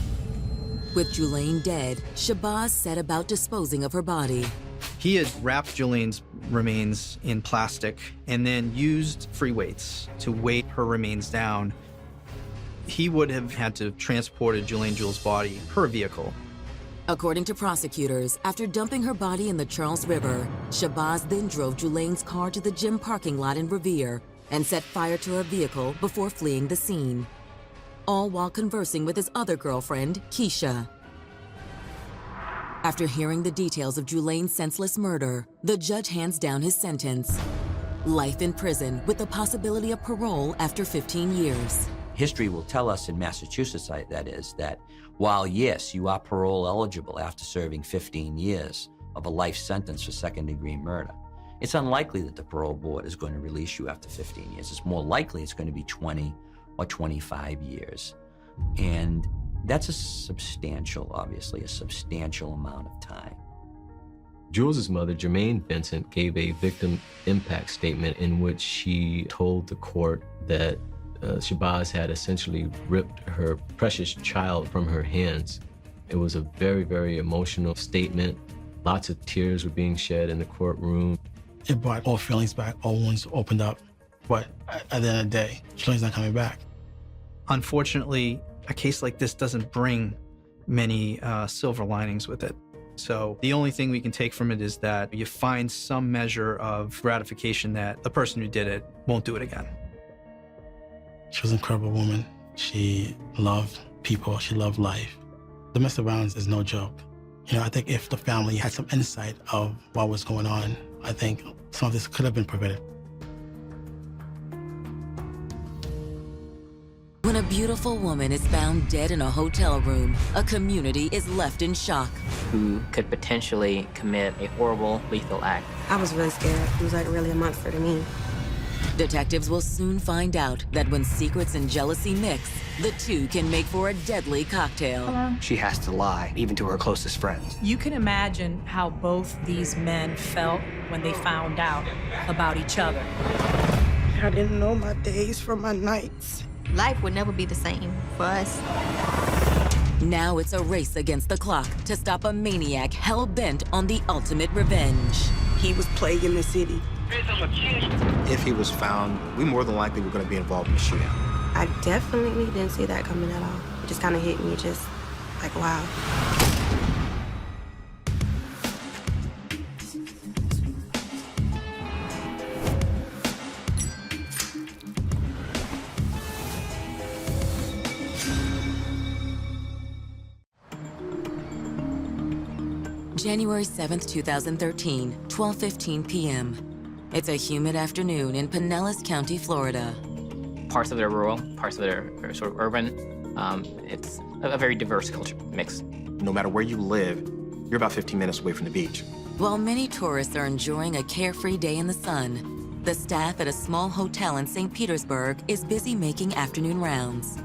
With Julaine dead, Shabazz set about disposing of her body. He had wrapped Julaine's remains in plastic and then used free weights to weight her remains down. He would have had to transport Julaine Jules' body per vehicle. According to prosecutors, after dumping her body in the Charles River, Shabazz then drove Julaine's car to the gym parking lot in Revere and set fire to her vehicle before fleeing the scene, all while conversing with his other girlfriend, Keisha. After hearing the details of Julaine's senseless murder, the judge hands down his sentence: life in prison with the possibility of parole after 15 years. History will tell us in Massachusetts, that is, that while, yes, you are parole eligible after serving 15 years of a life sentence for second-degree murder, it's unlikely that the parole board is going to release you after 15 years. It's more likely it's going to be 20 or 25 years. And that's a substantial, obviously, a substantial amount of time. Jules's mother, Jermaine Vincent, gave a victim impact statement in which she told the court that Shabazz had essentially ripped her precious child from her hands. It was a very, very emotional statement. Lots of tears were being shed in the courtroom. It brought all feelings back, all wounds opened up. But at the end of the day, Julaine's not coming back. Unfortunately, a case like this doesn't bring many silver linings with it. So the only thing we can take from it is that you find some measure of gratification that the person who did it won't do it again. She was an incredible woman. She loved people. She loved life. Domestic violence is no joke. You know, I think if the family had some insight of what was going on, I think some of this could have been prevented. When a beautiful woman is found dead in a hotel room, a community is left in shock. Who could potentially commit a horrible, lethal act. I was really scared. He was like really a monster to me. Detectives will soon find out that when secrets and jealousy mix, the two can make for a deadly cocktail. She has to lie, even to her closest friends. You can imagine how both these men felt when they found out about each other. I didn't know my days from my nights. Life would never be the same for us. Now it's a race against the clock to stop a maniac hell-bent on the ultimate revenge. He was plaguing the city. If he was found, we more than likely were going to be involved in the shootout. I definitely didn't see that coming at all. It just kind of hit me, just like, wow. January 7th, 2013, 12:15 p.m. It's a humid afternoon in Pinellas County, Florida. Parts of it are rural, parts of it are sort of urban. It's a very diverse culture mix. No matter where you live, you're about 15 minutes away from the beach. While many tourists are enjoying a carefree day in the sun, the staff at a small hotel in St. Petersburg is busy making afternoon rounds.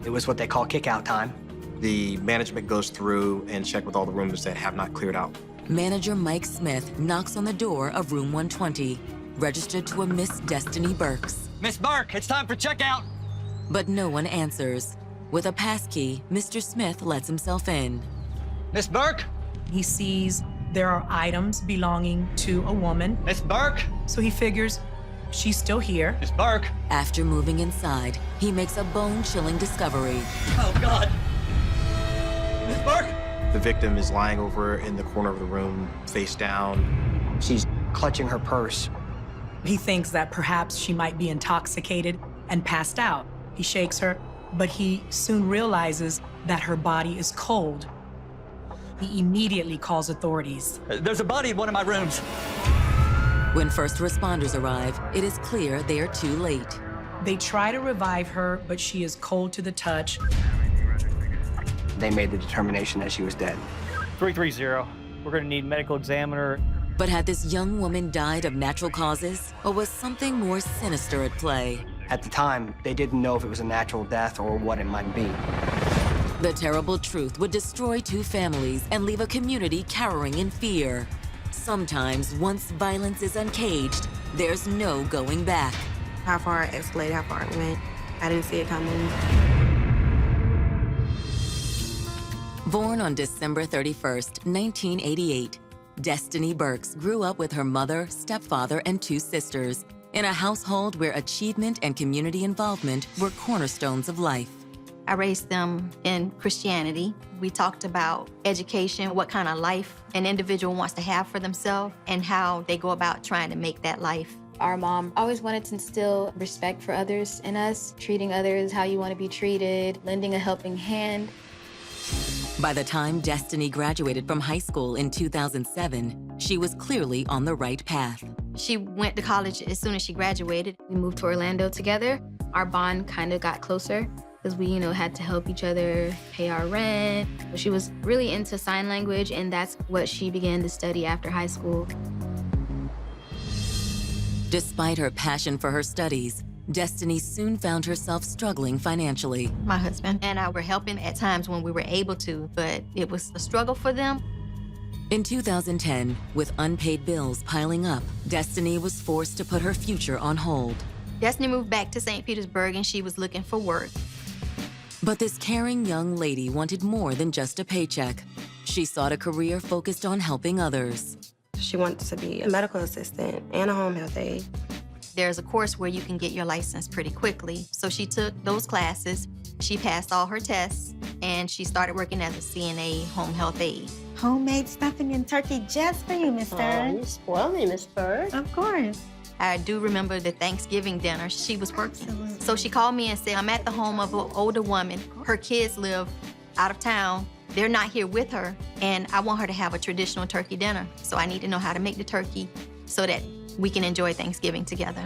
It was what they call kick-out time. The management goes through and check with all the rooms that have not cleared out. Manager Mike Smith knocks on the door of room 120, registered to a Miss Destiny Burks. Miss Burke, it's time for checkout. But no one answers. With a passkey, Mr. Smith lets himself in. Miss Burke? He sees there are items belonging to a woman. Miss Burke? So he figures she's still here. Miss Burke? After moving inside, he makes a bone-chilling discovery. Oh, God. Miss Burke? The victim is lying over in the corner of the room, face down. She's clutching her purse. He thinks that perhaps she might be intoxicated and passed out. He shakes her, but he soon realizes that her body is cold. He immediately calls authorities. There's a body in one of my rooms. When first responders arrive, it is clear they are too late. They try to revive her, but she is cold to the touch. They made the determination that she was dead. 330. We're going to need medical examiner. But had this young woman died of natural causes, or was something more sinister at play? At the time, they didn't know if it was a natural death or what it might be. The terrible truth would destroy two families and leave a community cowering in fear. Sometimes, once violence is uncaged, there's no going back. How far it escalated, how far it went. I didn't see it coming. Born on December 31st, 1988, Destiny Burks grew up with her mother, stepfather, and two sisters in a household where achievement and community involvement were cornerstones of life. I raised them in Christianity. We talked about education, what kind of life an individual wants to have for themselves, and how they go about trying to make that life. Our mom always wanted to instill respect for others in us, treating others how you want to be treated, lending a helping hand. By the time Destiny graduated from high school in 2007, she was clearly on the right path. She went to college as soon as she graduated. We moved to Orlando together. Our bond kind of got closer because we, had to help each other pay our rent. She was really into sign language, and that's what she began to study after high school. Despite her passion for her studies, Destiny soon found herself struggling financially. My husband and I were helping at times when we were able to, but it was a struggle for them. In 2010, with unpaid bills piling up, Destiny was forced to put her future on hold. Destiny moved back to St. Petersburg and she was looking for work. But this caring young lady wanted more than just a paycheck. She sought a career focused on helping others. She wants to be a medical assistant and a home health aide. There's a course where you can get your license pretty quickly. So she took those classes, she passed all her tests, and she started working as a CNA home health aide. Homemade stuffing and turkey just for you, Miss Stern. Oh, you spoil me, Miss Bird. Of course. I do remember the Thanksgiving dinner. She was working. Absolutely. So she called me and said, I'm at the home of an older woman. Her kids live out of town. They're not here with her, and I want her to have a traditional turkey dinner. So I need to know how to make the turkey so that we can enjoy Thanksgiving together.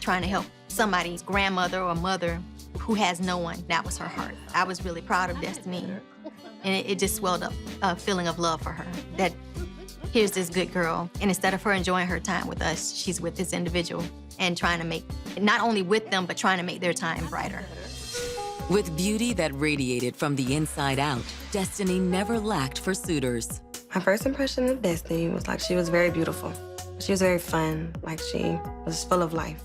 Trying to help somebody's grandmother or mother who has no one. That was her heart. I was really proud of Destiny. And it just swelled up a feeling of love for her, that here's this good girl, and instead of her enjoying her time with us, she's with this individual and trying to make, not only with them, but trying to make their time brighter. With beauty that radiated from the inside out, Destiny never lacked for suitors. My first impression of Destiny was like she was very beautiful. She was very fun, like she was full of life.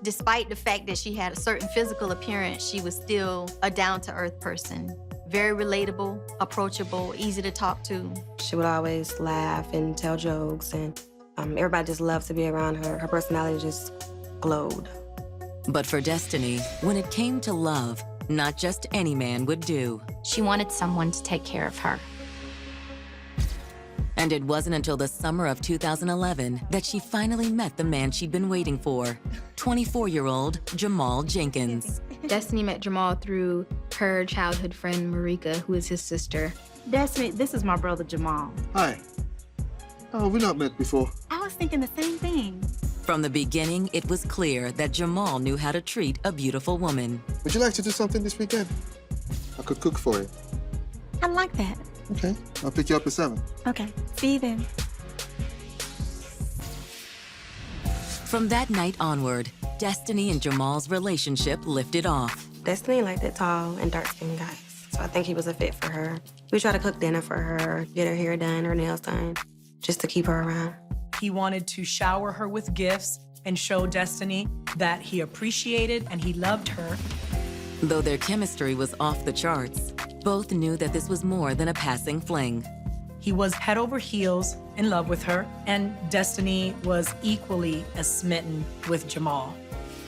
Despite the fact that she had a certain physical appearance, she was still a down-to-earth person. Very relatable, approachable, easy to talk to. She would always laugh and tell jokes, and everybody just loved to be around her. Her personality just glowed. But for Destiny, when it came to love, not just any man would do. She wanted someone to take care of her. And it wasn't until the summer of 2011 that she finally met the man she'd been waiting for, 24-year-old Jamal Jenkins. Destiny met Jamal through her childhood friend, Marika, who is his sister. Destiny, this is my brother Jamal. Hi. Oh, we not met before. I was thinking the same thing. From the beginning, it was clear that Jamal knew how to treat a beautiful woman. Would you like to do something this weekend? I could cook for you. I like that. Okay, I'll pick you up at 7. Okay, see you then. From that night onward, Destiny and Jamal's relationship lifted off. Destiny liked the tall and dark-skinned guys, so I think he was a fit for her. We tried to cook dinner for her, get her hair done, her nails done, just to keep her around. He wanted to shower her with gifts and show Destiny that he appreciated and he loved her. Though their chemistry was off the charts, both knew that this was more than a passing fling. He was head over heels in love with her, and Destiny was equally as smitten with Jamal.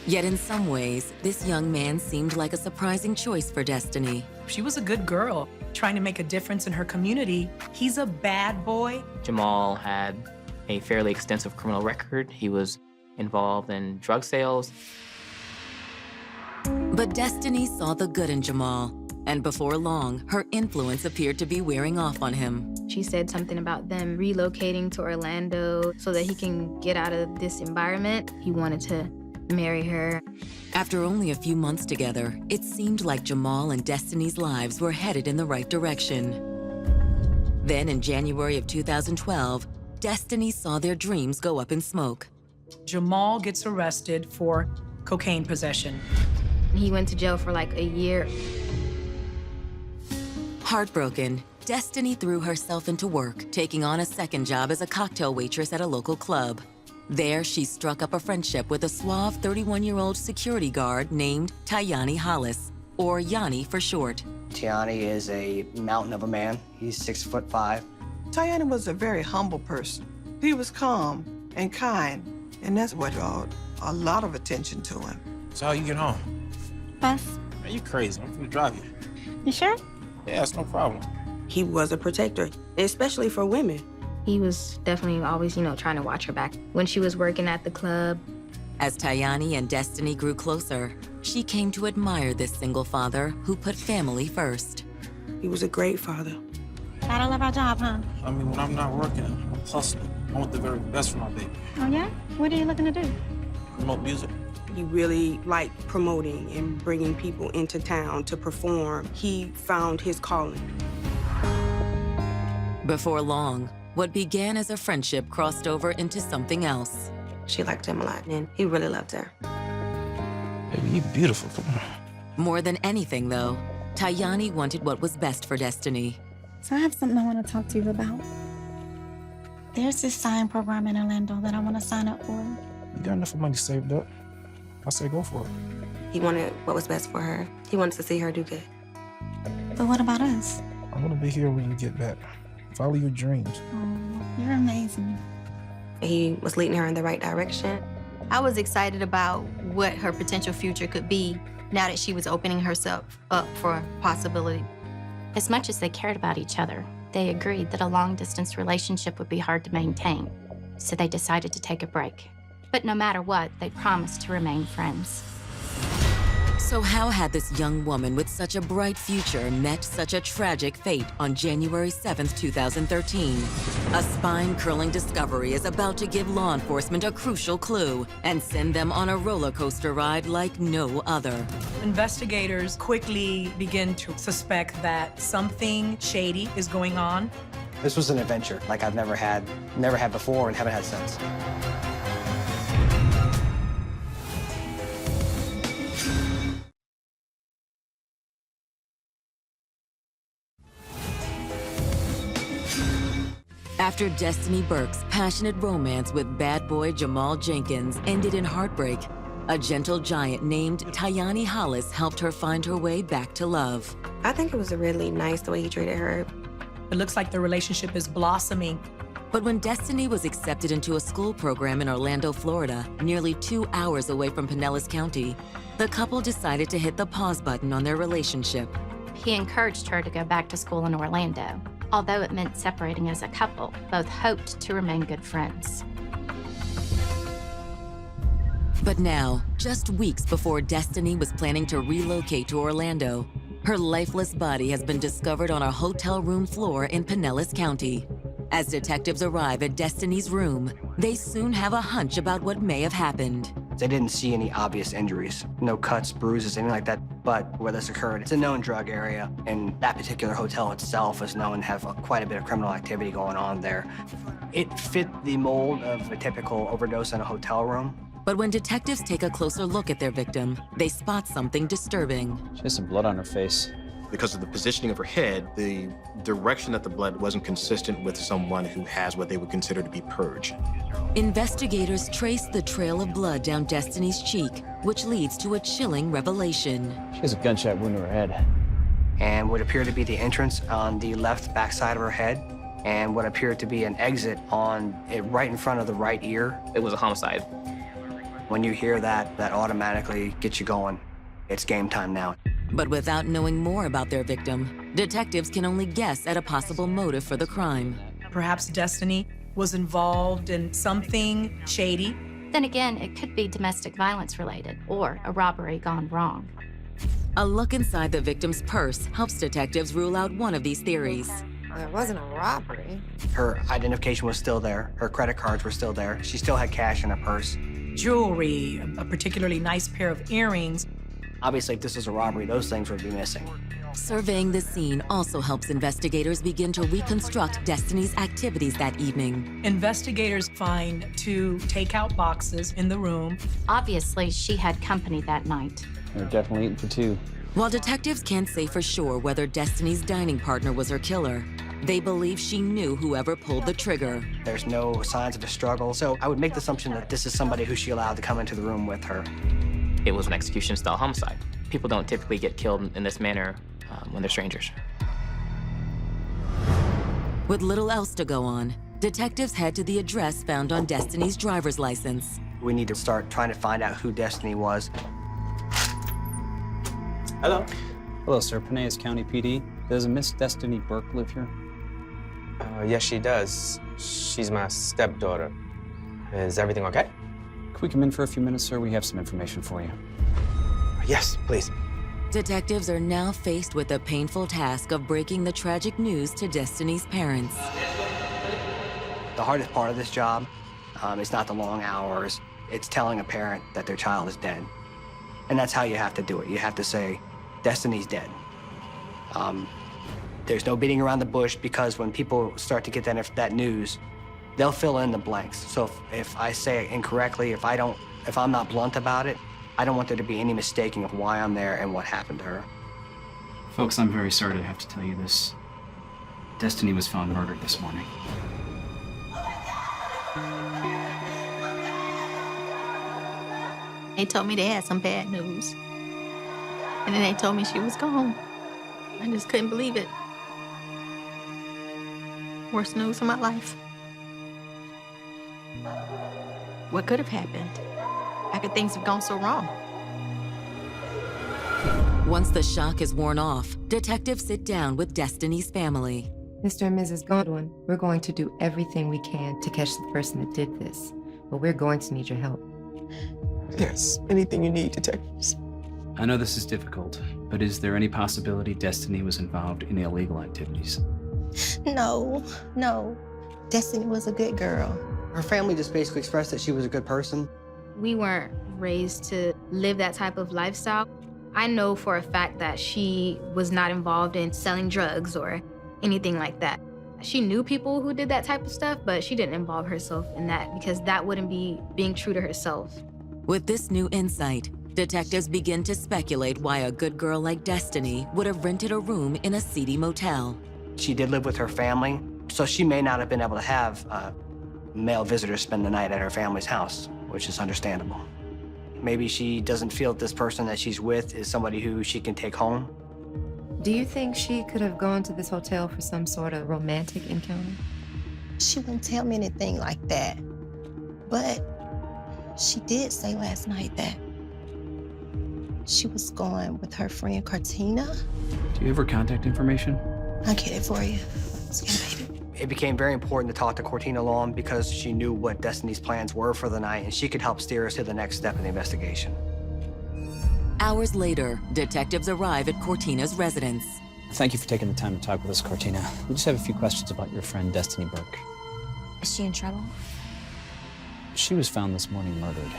Yet in some ways, this young man seemed like a surprising choice for Destiny. She was a good girl, trying to make a difference in her community. He's a bad boy. Jamal had a fairly extensive criminal record. He was involved in drug sales. But Destiny saw the good in Jamal, and before long, her influence appeared to be wearing off on him. She said something about them relocating to Orlando so that he can get out of this environment. He wanted to marry her. After only a few months together, it seemed like Jamal and Destiny's lives were headed in the right direction. Then in January of 2012, Destiny saw their dreams go up in smoke. Jamal gets arrested for cocaine possession. He went to jail for like a year. Heartbroken, Destiny threw herself into work, taking on a second job as a cocktail waitress at a local club. There, she struck up a friendship with a suave 31-year-old security guard named Tayani Hollis, or Yanni for short. Tiani is a mountain of a man. He's 6'5". Tayani was a very humble person. He was calm and kind, and that's what brought a lot of attention to him. So how you get home? Bus. Man, you crazy. I'm gonna drive you. You sure? Yeah, it's no problem. He was a protector, especially for women. He was definitely always, trying to watch her back when she was working at the club. As Tayani and Destiny grew closer, she came to admire this single father who put family first. He was a great father. Gotta love our job, huh? I mean, when I'm not working, I'm hustling. I want the very best for my baby. Oh, yeah? What are you looking to do? Promote music. He really liked promoting and bringing people into town to perform. He found his calling. Before long, what began as a friendship crossed over into something else. She liked him a lot, and he really loved her. Baby, you're beautiful. Come on. More than anything, though, Tayani wanted what was best for Destiny. So I have something I want to talk to you about. There's this sign program in Orlando that I want to sign up for. You got enough money saved up. I say go for it. He wanted what was best for her. He wanted to see her do good. But what about us? I want to be here when you get back. Follow your dreams. Oh, you're amazing. He was leading her in the right direction. I was excited about what her potential future could be now that she was opening herself up for possibility. As much as they cared about each other, they agreed that a long-distance relationship would be hard to maintain, so they decided to take a break. But no matter what, they promised to remain friends. So how had this young woman with such a bright future met such a tragic fate on January 7th, 2013? A spine-curling discovery is about to give law enforcement a crucial clue and send them on a roller coaster ride like no other. Investigators quickly begin to suspect that something shady is going on. This was an adventure like I've never had before and haven't had since. After Destiny Burke's passionate romance with bad boy Jamal Jenkins ended in heartbreak, a gentle giant named Tayani Hollis helped her find her way back to love. I think it was really nice the way he treated her. It looks like the relationship is blossoming. But when Destiny was accepted into a school program in Orlando, Florida, nearly 2 hours away from Pinellas County, the couple decided to hit the pause button on their relationship. He encouraged her to go back to school in Orlando. Although it meant separating as a couple, both hoped to remain good friends. But now, just weeks before Destiny was planning to relocate to Orlando, her lifeless body has been discovered on a hotel room floor in Pinellas County. As detectives arrive at Destiny's room, they soon have a hunch about what may have happened. They didn't see any obvious injuries, no cuts, bruises, anything like that. But where this occurred, it's a known drug area, and that particular hotel itself is known to have quite a bit of criminal activity going on there. It fit the mold of a typical overdose in a hotel room. But when detectives take a closer look at their victim, they spot something disturbing. She has some blood on her face. Because of the positioning of her head, the direction of the blood wasn't consistent with someone who has what they would consider to be purge. Investigators trace the trail of blood down Destiny's cheek, which leads to a chilling revelation. She has a gunshot wound to her head. And what appeared to be the entrance on the left backside of her head, and what appeared to be an exit on it right in front of the right ear. It was a homicide. When you hear that, that automatically gets you going. It's game time now. But without knowing more about their victim, detectives can only guess at a possible motive for the crime. Perhaps Destiny was involved in something shady. Then again, it could be domestic violence related or a robbery gone wrong. A look inside the victim's purse helps detectives rule out one of these theories. It wasn't a robbery. Her identification was still there. Her credit cards were still there. She still had cash in her purse. Jewelry, a particularly nice pair of earrings. Obviously, if this was a robbery, those things would be missing. Surveying the scene also helps investigators begin to reconstruct Destiny's activities that evening. Investigators find 2 takeout boxes in the room. Obviously, she had company that night. They're definitely eating for 2. While detectives can't say for sure whether Destiny's dining partner was her killer, they believe she knew whoever pulled the trigger. There's no signs of a struggle, so I would make the assumption that this is somebody who she allowed to come into the room with her. It was an execution-style homicide. People don't typically get killed in this manner when they're strangers. With little else to go on, detectives head to the address found on Destiny's driver's license. We need to start trying to find out who Destiny was. Hello. Hello, sir. Pinellas County PD. Does a Miss Destiny Burke live here? Yes, she does. She's my stepdaughter. Is everything okay? Can we come in for a few minutes, sir? We have some information for you. Yes, please. Detectives are now faced with the painful task of breaking the tragic news to Destiny's parents. The hardest part of this job is not the long hours. It's telling a parent that their child is dead. And that's how you have to do it. You have to say, Destiny's dead. There's no beating around the bush, because when people start to get that news, they'll fill in the blanks. So if I say it incorrectly, if I'm not blunt about it, I don't want there to be any mistaking of why I'm there and what happened to her. Folks, I'm very sorry to have to tell you this. Destiny was found murdered this morning. They told me they had some bad news. And then they told me she was gone. I just couldn't believe it. Worst news of my life. What could have happened? How could things have gone so wrong? Once the shock is worn off, detectives sit down with Destiny's family. Mr. and Mrs. Godwin, we're going to do everything we can to catch the person that did this, but we're going to need your help. Yes, anything you need, detectives. I know this is difficult, but is there any possibility Destiny was involved in illegal activities? No. Destiny was a good girl. Her family just basically expressed that she was a good person. We weren't raised to live that type of lifestyle. I know for a fact that she was not involved in selling drugs or anything like that. She knew people who did that type of stuff, but she didn't involve herself in that because that wouldn't be being true to herself. With this new insight, detectives begin to speculate why a good girl like Destiny would have rented a room in a seedy motel. She did live with her family, so she may not have been able to have male visitors spend the night at her family's house, which is understandable. Maybe she doesn't feel that this person that she's with is somebody who she can take home. Do you think she could have gone to this hotel for some sort of romantic encounter? She wouldn't tell me anything like that. But she did say last night that she was going with her friend Cortina. Do you have her contact information? I'll get it for you. Scan, baby. It became very important to talk to Cortina Long because she knew what Destiny's plans were for the night, and she could help steer us to the next step in the investigation. Hours later, detectives arrive at Cortina's residence. Thank you for taking the time to talk with us, Cortina. We just have a few questions about your friend, Destiny Burke. Is she in trouble? She was found this morning murdered.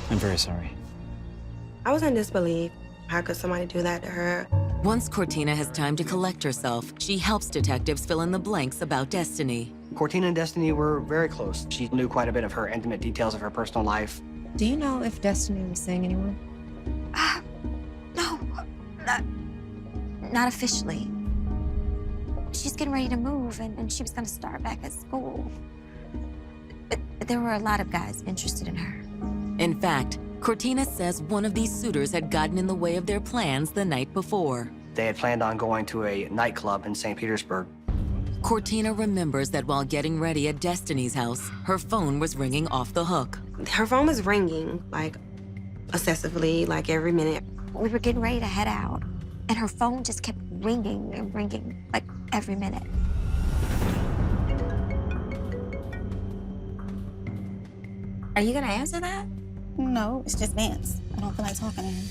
I'm very sorry. I was in disbelief. How could somebody do that to her? Once Cortina has time to collect herself, she helps detectives fill in the blanks about Destiny. Cortina and Destiny were very close. She knew quite a bit of her intimate details of her personal life. Do you know if Destiny was seeing anyone? No, not officially. She's getting ready to move, and she was going to start back at school. But there were a lot of guys interested in her. In fact, Cortina says one of these suitors had gotten in the way of their plans the night before. They had planned on going to a nightclub in St. Petersburg. Cortina remembers that while getting ready at Destiny's house, her phone was ringing off the hook. Her phone was ringing, like, obsessively, like every minute. We were getting ready to head out, and her phone just kept ringing and ringing, like every minute. Are you gonna answer that? No, it's just Vance. I don't feel like talking to him.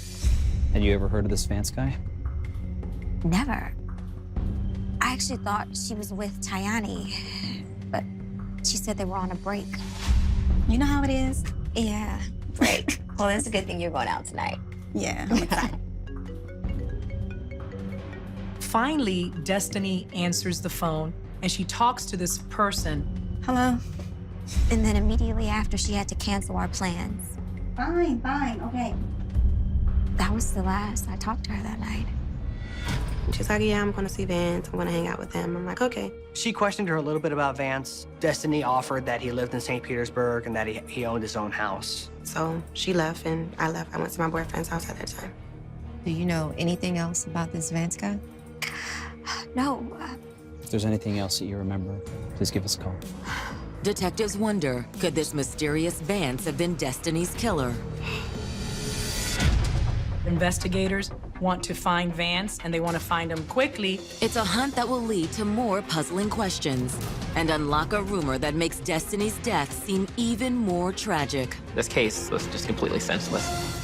Had you ever heard of this Vance guy? Never. I actually thought she was with Tayani, but she said they were on a break. You know how it is? Yeah, break. Well, it's a good thing you're going out tonight. Yeah, I'm excited. Finally, Destiny answers the phone, and she talks to this person. Hello? And then immediately after, she had to cancel our plans. Fine, okay. That was the last I talked to her that night. She's like, yeah, I'm going to see Vance. I'm going to hang out with him. I'm like, okay. She questioned her a little bit about Vance. Destiny offered that he lived in St. Petersburg and that he owned his own house. So she left, and I left. I went to my boyfriend's house at that time. Do you know anything else about this Vance guy? No. If there's anything else that you remember, please give us a call. Detectives wonder, could this mysterious Vance have been Destiny's killer? Investigators want to find Vance, and they want to find him quickly. It's a hunt that will lead to more puzzling questions and unlock a rumor that makes Destiny's death seem even more tragic. This case was just completely senseless.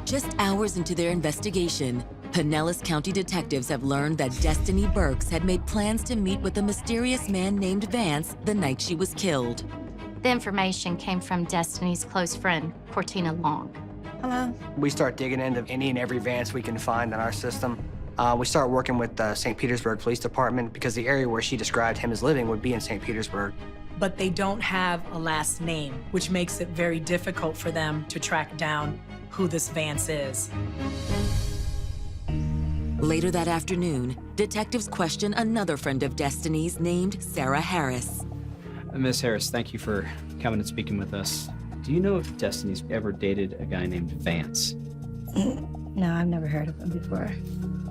Just hours into their investigation, Pinellas County detectives have learned that Destiny Burks had made plans to meet with a mysterious man named Vance the night she was killed. The information came from Destiny's close friend, Cortina Long. Hello? We start digging into any and every Vance we can find in our system. We start working with the St. Petersburg Police Department because the area where she described him as living would be in St. Petersburg. But they don't have a last name, which makes it very difficult for them to track down who this Vance is. Later that afternoon, detectives question another friend of Destiny's named Sarah Harris. Miss Harris, thank you for coming and speaking with us. Do you know if Destiny's ever dated a guy named Vance? No, I've never heard of him before.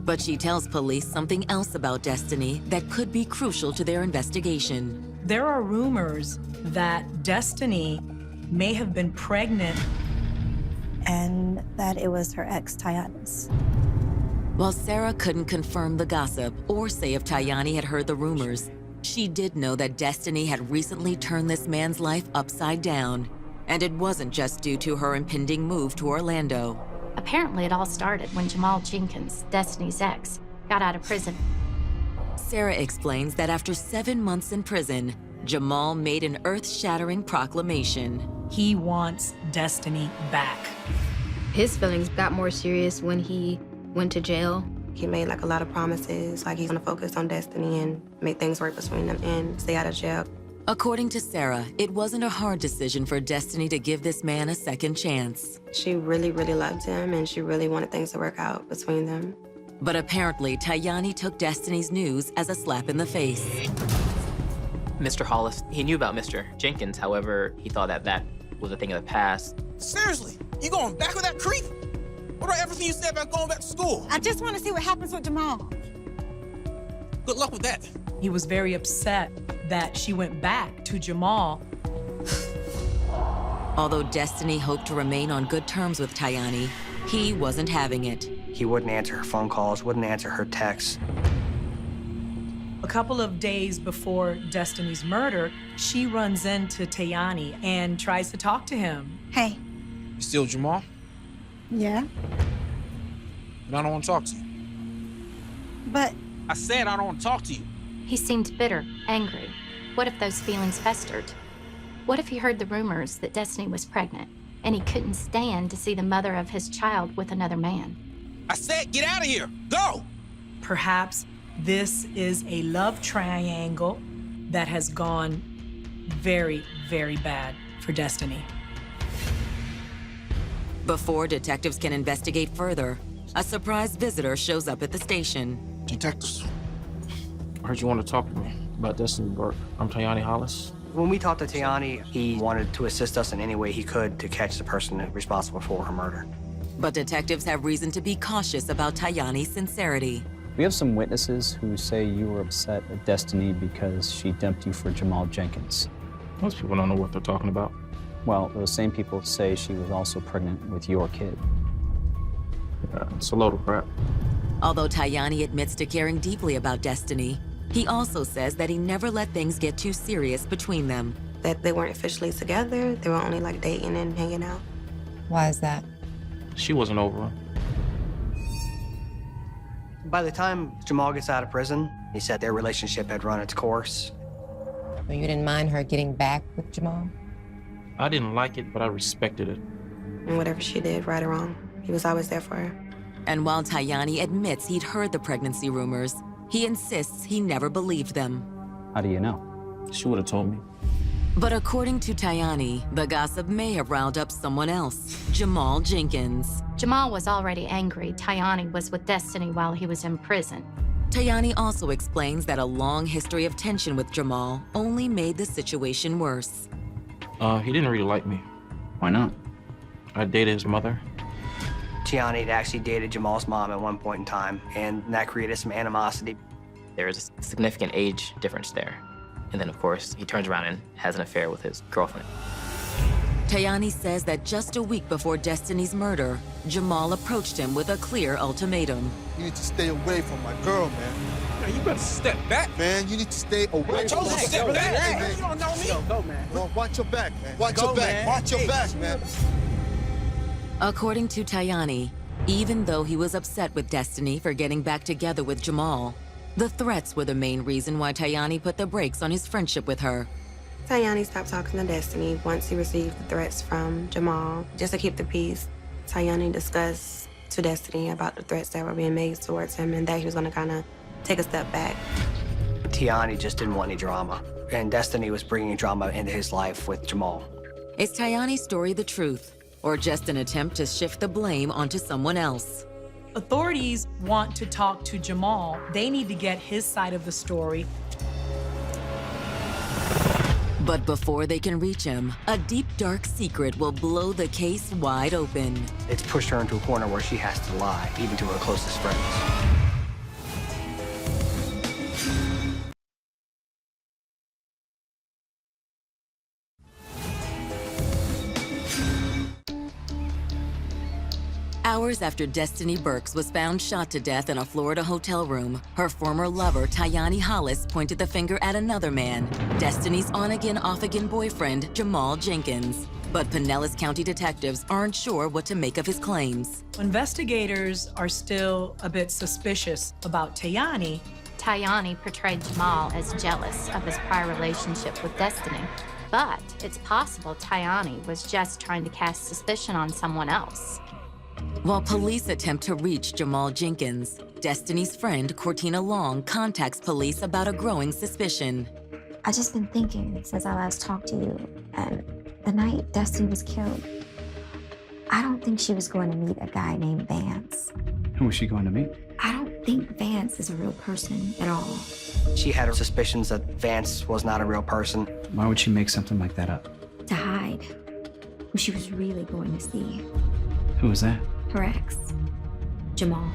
But she tells police something else about Destiny that could be crucial to their investigation. There are rumors that Destiny may have been pregnant. And that it was her ex, Tayani's. While Sarah couldn't confirm the gossip or say if Tayani had heard the rumors, she did know that Destiny had recently turned this man's life upside down. And it wasn't just due to her impending move to Orlando. Apparently, it all started when Jamal Jenkins, Destiny's ex, got out of prison. Sarah explains that after 7 months in prison, Jamal made an earth-shattering proclamation. He wants Destiny back. His feelings got more serious when he went to jail. He made like a lot of promises, like he's gonna focus on Destiny and make things work between them and stay out of jail. According to Sarah, it wasn't a hard decision for Destiny to give this man a second chance. She really, really loved him and she really wanted things to work out between them. But apparently, Tayani took Destiny's news as a slap in the face. Mr. Hollis, he knew about Mr. Jenkins. However, he thought that that was a thing of the past. Seriously, you going back with that creep? What about everything you said about going back to school? I just want to see what happens with Jamal. Good luck with that. He was very upset that she went back to Jamal. Although Destiny hoped to remain on good terms with Tayani, he wasn't having it. He wouldn't answer her phone calls, wouldn't answer her texts. A couple of days before Destiny's murder, she runs into Tayani and tries to talk to him. Hey. You still Jamal? Yeah? But I don't want to talk to you. But I said I don't want to talk to you. He seemed bitter, angry. What if those feelings festered? What if he heard the rumors that Destiny was pregnant, and he couldn't stand to see the mother of his child with another man? I said get out of here! Go! Perhaps this is a love triangle that has gone very, very bad for Destiny. Before detectives can investigate further, a surprise visitor shows up at the station. Detectives, I heard you want to talk to me about Destiny Burke. I'm Tayani Hollis. When we talked to Tayani, he wanted to assist us in any way he could to catch the person responsible for her murder. But detectives have reason to be cautious about Tayani's sincerity. We have some witnesses who say you were upset at Destiny because she dumped you for Jamal Jenkins. Most people don't know what they're talking about. Well, those same people say she was also pregnant with your kid. Yeah, it's a load of crap. Although Tayani admits to caring deeply about Destiny, he also says that he never let things get too serious between them. That they weren't officially together, they were only like dating and hanging out. Why is that? She wasn't over him. By the time Jamal gets out of prison, he said their relationship had run its course. So you didn't mind her getting back with Jamal? I didn't like it, but I respected it. And whatever she did, right or wrong, he was always there for her. And while Tayani admits he'd heard the pregnancy rumors, he insists he never believed them. How do you know? She would have told me. But according to Tayani, the gossip may have riled up someone else, Jamal Jenkins. Jamal was already angry Tayani was with Destiny while he was in prison. Tayani also explains that a long history of tension with Jamal only made the situation worse. He didn't really like me. Why not? I dated his mother. Tayani had actually dated Jamal's mom at one point in time, and that created some animosity. There is a significant age difference there. And then, of course, he turns around and has an affair with his girlfriend. Tayani says that just a week before Destiny's murder, Jamal approached him with a clear ultimatum. You need to stay away from my girl, man. Man, you better step back. Man, you need to stay away from my girl. Step back. Hey, man. You don't know me. Yo, go, man. Well, watch your back, man. Watch your back. Man. Watch your back, man. According to Tayani, even though he was upset with Destiny for getting back together with Jamal, the threats were the main reason why Tayani put the brakes on his friendship with her. Tayani stopped talking to Destiny once he received the threats from Jamal. Just to keep the peace, Tayani discussed to Destiny about the threats that were being made towards him and that he was gonna kind of take a step back. Tayani just didn't want any drama, and Destiny was bringing drama into his life with Jamal. Is Tayani's story the truth, or just an attempt to shift the blame onto someone else? Authorities want to talk to Jamal. They need to get his side of the story. But before they can reach him, a deep, dark secret will blow the case wide open. It's pushed her into a corner where she has to lie, even to her closest friends. Our Hours after Destiny Burks was found shot to death in a Florida hotel room, her former lover, Tayani Hollis, pointed the finger at another man, Destiny's on-again, off-again boyfriend, Jamal Jenkins. But Pinellas County detectives aren't sure what to make of his claims. Investigators are still a bit suspicious about Tayani. Tayani portrayed Jamal as jealous of his prior relationship with Destiny. But it's possible Tayani was just trying to cast suspicion on someone else. While police attempt to reach Jamal Jenkins, Destiny's friend, Cortina Long, contacts police about a growing suspicion. I just been thinking since I last talked to you, and the night Destiny was killed, I don't think she was going to meet a guy named Vance. Who was she going to meet? I don't think Vance is a real person at all. She had her suspicions that Vance was not a real person. Why would she make something like that up? To hide who she was really going to see. Who was that? Her ex, Jamal.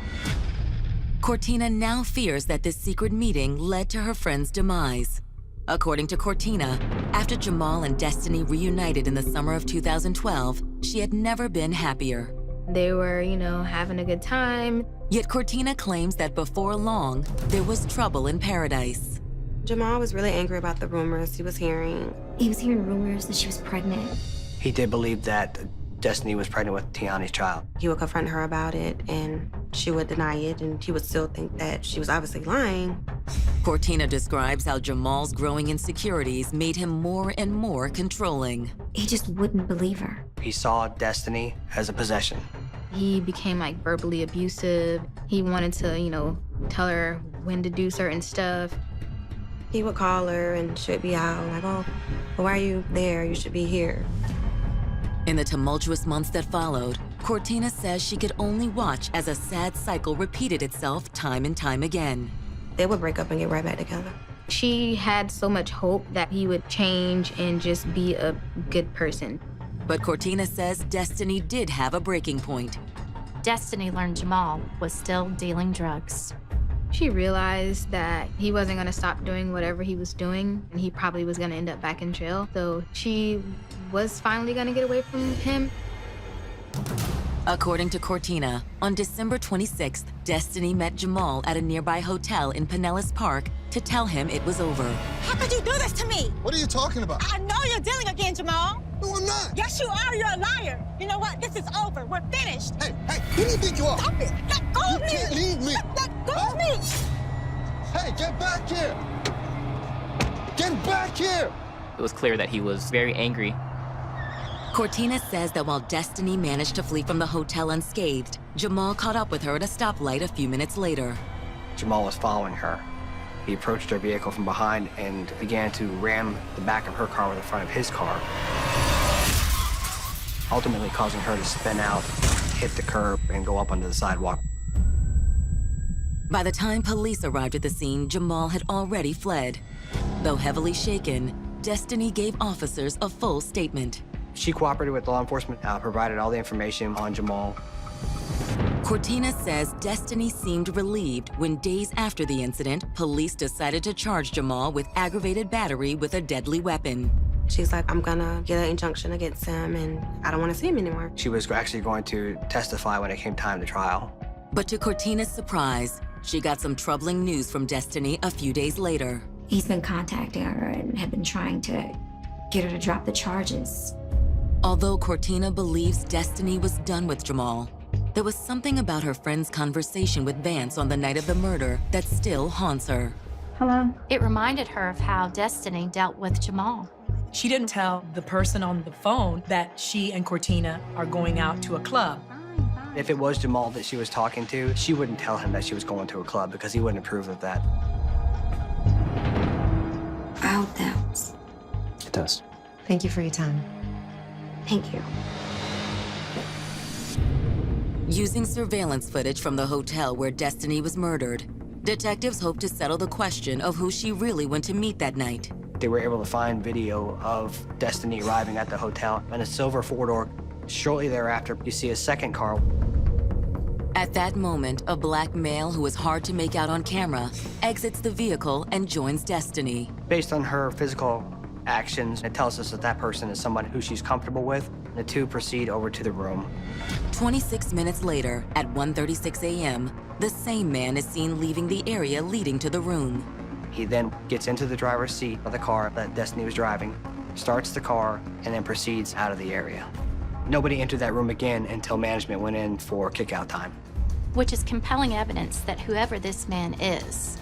Cortina now fears that this secret meeting led to her friend's demise. According to Cortina, after Jamal and Destiny reunited in the summer of 2012, she had never been happier. They were, having a good time. Yet Cortina claims that before long, there was trouble in paradise. Jamal was really angry about the rumors he was hearing. He was hearing rumors that she was pregnant. He did believe that Destiny was pregnant with Tiani's child. He would confront her about it, and she would deny it, and he would still think that she was obviously lying. Cortina describes how Jamal's growing insecurities made him more and more controlling. He just wouldn't believe her. He saw Destiny as a possession. He became verbally abusive. He wanted to, tell her when to do certain stuff. He would call her and she'd be out, oh, well, why are you there? You should be here. In the tumultuous months that followed, Cortina says she could only watch as a sad cycle repeated itself time and time again. They would break up and get right back together. She had so much hope that he would change and just be a good person. But Cortina says Destiny did have a breaking point. Destiny learned Jamal was still dealing drugs. She realized that he wasn't going to stop doing whatever he was doing, and he probably was going to end up back in jail. So she was finally going to get away from him. According to Cortina, on December 26th, Destiny met Jamal at a nearby hotel in Pinellas Park to tell him it was over. How could you do this to me? What are you talking about? I know you're dealing again, Jamal. No, I'm not. Yes, you are. You're a liar. You know what? This is over. We're finished. Hey, who do you think you are? Stop it. Let go of me. You can't leave me. Let go of me. Hey, get back here. Get back here. It was clear that he was very angry. Cortina says that while Destiny managed to flee from the hotel unscathed, Jamal caught up with her at a stoplight a few minutes later. Jamal was following her. He approached her vehicle from behind and began to ram the back of her car with the front of his car, ultimately causing her to spin out, hit the curb, and go up onto the sidewalk. By the time police arrived at the scene, Jamal had already fled. Though heavily shaken, Destiny gave officers a full statement. She cooperated with law enforcement, provided all the information on Jamal. Cortina says Destiny seemed relieved when days after the incident, police decided to charge Jamal with aggravated battery with a deadly weapon. She's like, I'm gonna get an injunction against him and I don't wanna see him anymore. She was actually going to testify when it came time to trial. But to Cortina's surprise, she got some troubling news from Destiny a few days later. He's been contacting her and had been trying to get her to drop the charges. Although Cortina believes Destiny was done with Jamal, there was something about her friend's conversation with Vance on the night of the murder that still haunts her. Hello? It reminded her of how Destiny dealt with Jamal. She didn't tell the person on the phone that she and Cortina are going out to a club. If it was Jamal that she was talking to, she wouldn't tell him that she was going to a club because he wouldn't approve of that. I hope that helps. It does. Thank you for your time. Thank you. Using surveillance footage from the hotel where Destiny was murdered, detectives hope to settle the question of who she really went to meet that night. They were able to find video of Destiny arriving at the hotel in a silver four-door. Shortly thereafter, you see a second car. At that moment, a black male who is hard to make out on camera exits the vehicle and joins Destiny. Based on her physical actions. It tells us that that person is someone who she's comfortable with. The two proceed over to the room. 26 minutes later, at 1:36 a.m., the same man is seen leaving the area leading to the room. He then gets into the driver's seat of the car that Destiny was driving, starts the car, and then proceeds out of the area. Nobody entered that room again until management went in for kickout time. Which is compelling evidence that whoever this man is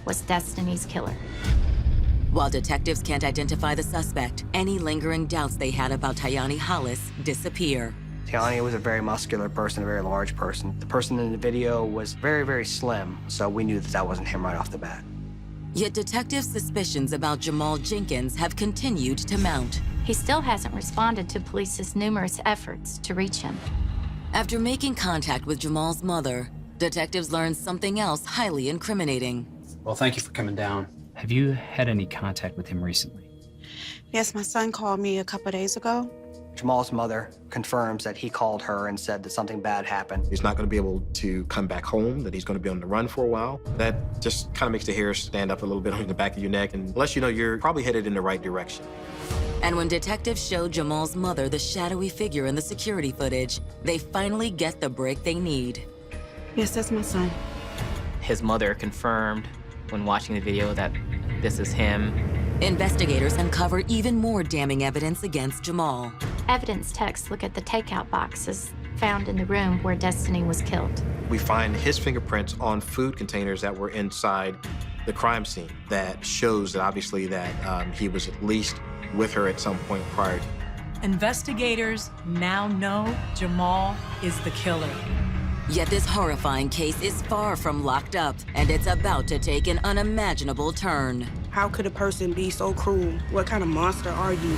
was Destiny's killer. While detectives can't identify the suspect, any lingering doubts they had about Tayani Hollis disappear. Tayani was a very muscular person, a very large person. The person in the video was very, very slim, so we knew that that wasn't him right off the bat. Yet detectives' suspicions about Jamal Jenkins have continued to mount. He still hasn't responded to police's numerous efforts to reach him. After making contact with Jamal's mother, detectives learned something else highly incriminating. Well, thank you for coming down. Have you had any contact with him recently? Yes, my son called me a couple days ago. Jamal's mother confirms that he called her and said that something bad happened. He's not going to be able to come back home, that he's going to be on the run for a while. That just kind of makes the hairs stand up a little bit on the back of your neck and lets you know you're probably headed in the right direction. And when detectives show Jamal's mother the shadowy figure in the security footage, they finally get the break they need. Yes, that's my son. His mother confirmed when watching the video that this is him. Investigators uncover even more damning evidence against Jamal. Evidence techs look at the takeout boxes found in the room where Destiny was killed. We find his fingerprints on food containers that were inside the crime scene. That shows that obviously that he was at least with her at some point prior. Investigators now know Jamal is the killer. Yet this horrifying case is far from locked up, and it's about to take an unimaginable turn. How could a person be so cruel? What kind of monster are you?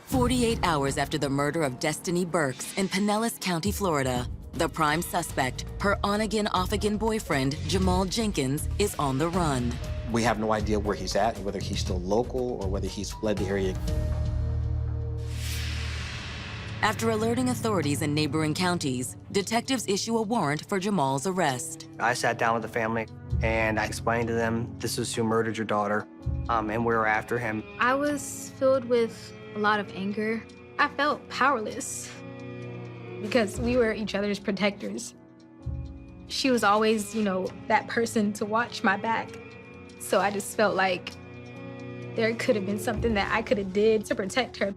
"48 hours after the murder of Destiny Burks in Pinellas County, Florida, the prime suspect, her on-again, off-again boyfriend, Jamal Jenkins, is on the run. We have no idea where he's at, whether he's still local or whether he's fled the area. After alerting authorities in neighboring counties, detectives issue a warrant for Jamal's arrest. I sat down with the family and I explained to them, this is who murdered your daughter, and we were after him. I was filled with a lot of anger. I felt powerless because we were each other's protectors. She was always, that person to watch my back. So I just felt like there could have been something that I could have did to protect her.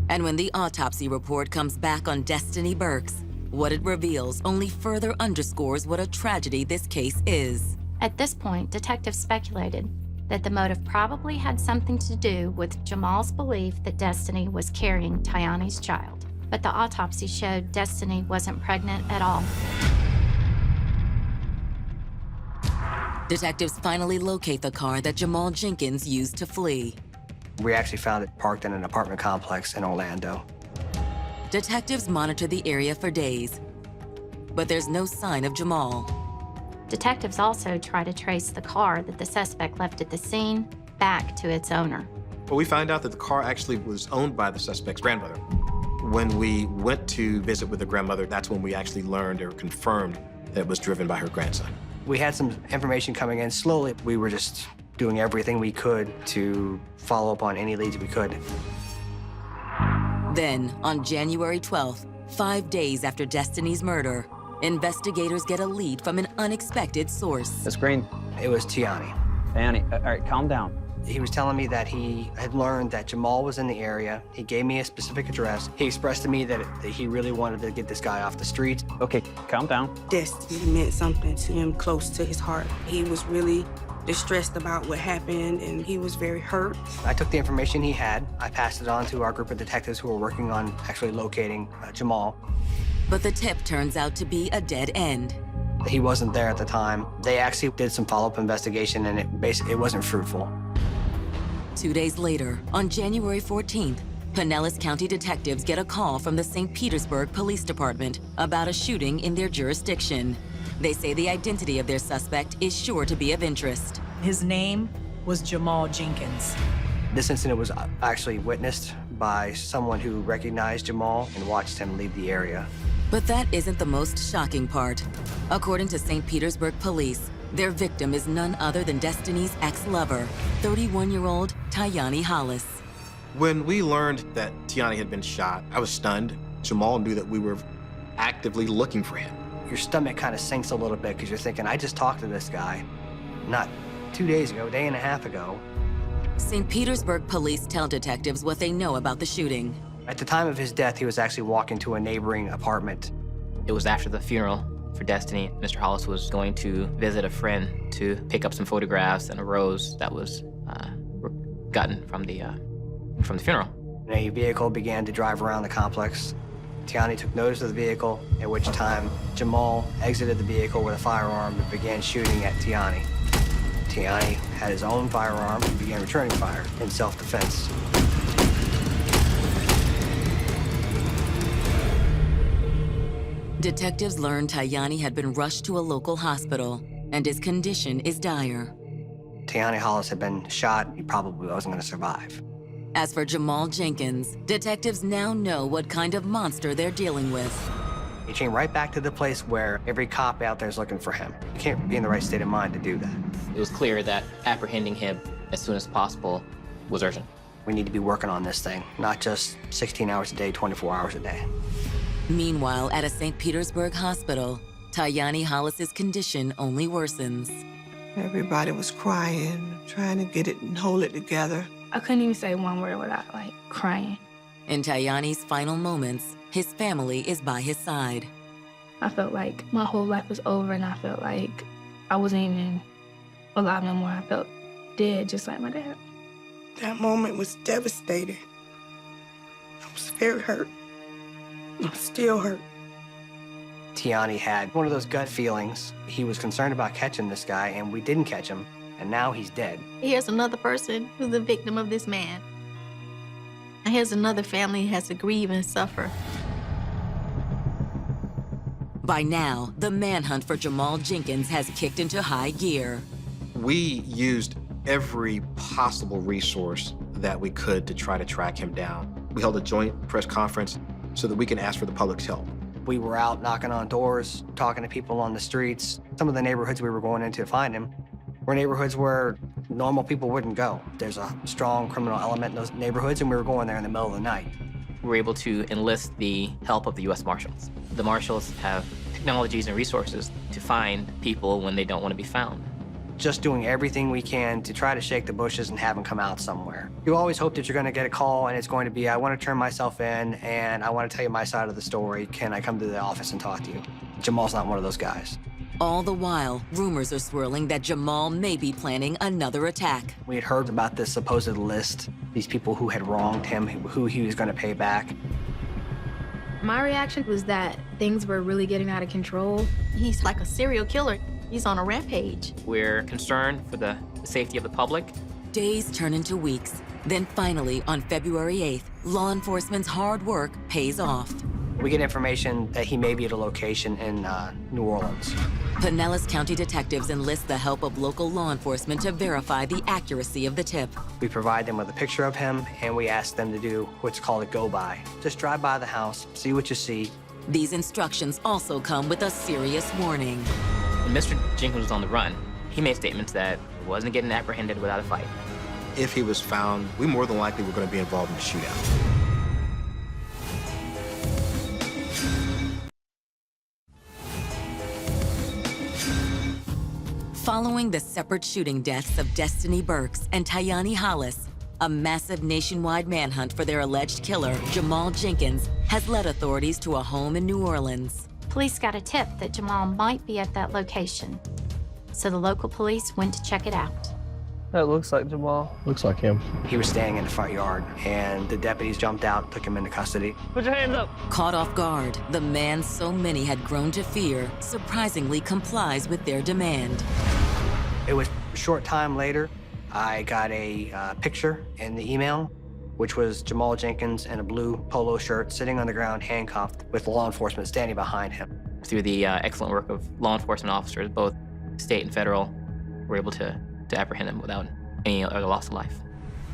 And when the autopsy report comes back on Destiny Burks, what it reveals only further underscores what a tragedy this case is. At this point, detectives speculated that the motive probably had something to do with Jamal's belief that Destiny was carrying Tayani's child. But the autopsy showed Destiny wasn't pregnant at all. Detectives finally locate the car that Jamal Jenkins used to flee. We actually found it parked in an apartment complex in Orlando. Detectives monitor the area for days, but there's no sign of Jamal. Detectives also try to trace the car that the suspect left at the scene back to its owner. But we find out that the car actually was owned by the suspect's grandmother. When we went to visit with the grandmother, that's when we actually learned or confirmed that it was driven by her grandson. We had some information coming in slowly. We were just doing everything we could to follow up on any leads we could. Then, on January 12th, 5 days after Destiny's murder, investigators get a lead from an unexpected source. Miss Green. It was Tayani. Tayani, all right, calm down. He was telling me that he had learned that Jamal was in the area. He gave me a specific address. He expressed to me that he really wanted to get this guy off the streets. Okay, calm down. Destiny meant something to him close to his heart. He was really distressed about what happened, and he was very hurt. I took the information he had. I passed it on to our group of detectives who were working on actually locating Jamal. But the tip turns out to be a dead end. He wasn't there at the time. They actually did some follow-up investigation, and it wasn't fruitful. 2 days later, on January 14th, Pinellas County detectives get a call from the St. Petersburg Police Department about a shooting in their jurisdiction. They say the identity of their suspect is sure to be of interest. His name was Jamal Jenkins. This incident was actually witnessed by someone who recognized Jamal and watched him leave the area. But that isn't the most shocking part. According to St. Petersburg police, their victim is none other than Destiny's ex-lover, 31-year-old Tayani Hollis. When we learned that Tiani had been shot, I was stunned. Jamal knew that we were actively looking for him. Your stomach kind of sinks a little bit because you're thinking, I just talked to this guy not 2 days ago, a day and a half ago. St. Petersburg police tell detectives what they know about the shooting. At the time of his death, he was actually walking to a neighboring apartment. It was after the funeral for Destiny. Mr. Hollis was going to visit a friend to pick up some photographs and a rose that was gotten from the funeral. A vehicle began to drive around the complex. Tiani took notice of the vehicle, at which time Jamal exited the vehicle with a firearm and began shooting at Tiani. Tiani had his own firearm and began returning fire in self-defense. Detectives learned Tayani had been rushed to a local hospital, and his condition is dire. Tiani Hollis had been shot. He probably wasn't going to survive. As for Jamal Jenkins, detectives now know what kind of monster they're dealing with. He came right back to the place where every cop out there is looking for him. You can't be in the right state of mind to do that. It was clear that apprehending him as soon as possible was urgent. We need to be working on this thing, not just 16 hours a day, 24 hours a day. Meanwhile, at a St. Petersburg hospital, Tayani Hollis's condition only worsens. Everybody was crying, trying to get it and hold it together. I couldn't even say one word without, crying. In Tayani's final moments, his family is by his side. I felt like my whole life was over, and I felt like I wasn't even alive no more. I felt dead, just like my dad. That moment was devastating. I was very hurt. I'm still hurt. Tiani had one of those gut feelings. He was concerned about catching this guy, and we didn't catch him, and now he's dead. Here's another person who's the victim of this man. And here's another family who has to grieve and suffer. By now, the manhunt for Jamal Jenkins has kicked into high gear. We used every possible resource that we could to try to track him down. We held a joint press conference so that we can ask for the public's help. We were out knocking on doors, talking to people on the streets. Some of the neighborhoods we were going into to find him were neighborhoods where normal people wouldn't go. There's a strong criminal element in those neighborhoods, and we were going there in the middle of the night. We were able to enlist the help of the U.S. Marshals. The Marshals have technologies and resources to find people when they don't want to be found. Just doing everything we can to try to shake the bushes and have them come out somewhere. You always hope that you're going to get a call and it's going to be, I want to turn myself in and I want to tell you my side of the story. Can I come to the office and talk to you? Jamal's not one of those guys. All the while, rumors are swirling that Jamal may be planning another attack. We had heard about this supposed list, these people who had wronged him, who he was going to pay back. My reaction was that things were really getting out of control. He's like a serial killer. He's on a rampage. We're concerned for the safety of the public. Days turn into weeks. Then finally, on February 8th, law enforcement's hard work pays off. We get information that he may be at a location in New Orleans. Pinellas County detectives enlist the help of local law enforcement to verify the accuracy of the tip. We provide them with a picture of him, and we ask them to do what's called a go-by. Just drive by the house, see what you see. These instructions also come with a serious warning. When Mr. Jenkins was on the run, he made statements that he wasn't getting apprehended without a fight. If he was found, we more than likely were going to be involved in the shootout. Following the separate shooting deaths of Destiny Burks and Tayani Hollis, a massive nationwide manhunt for their alleged killer, Jamal Jenkins, has led authorities to a home in New Orleans. Police got a tip that Jamal might be at that location, so the local police went to check it out. That looks like Jamal. Looks like him. He was standing in the front yard, and the deputies jumped out, took him into custody. Put your hands up. Caught off guard, the man so many had grown to fear surprisingly complies with their demand. It was a short time later, I got a picture in the email, which was Jamal Jenkins in a blue polo shirt sitting on the ground handcuffed with law enforcement standing behind him. Through the excellent work of law enforcement officers, both state and federal, we're able to apprehend him without any other loss of life.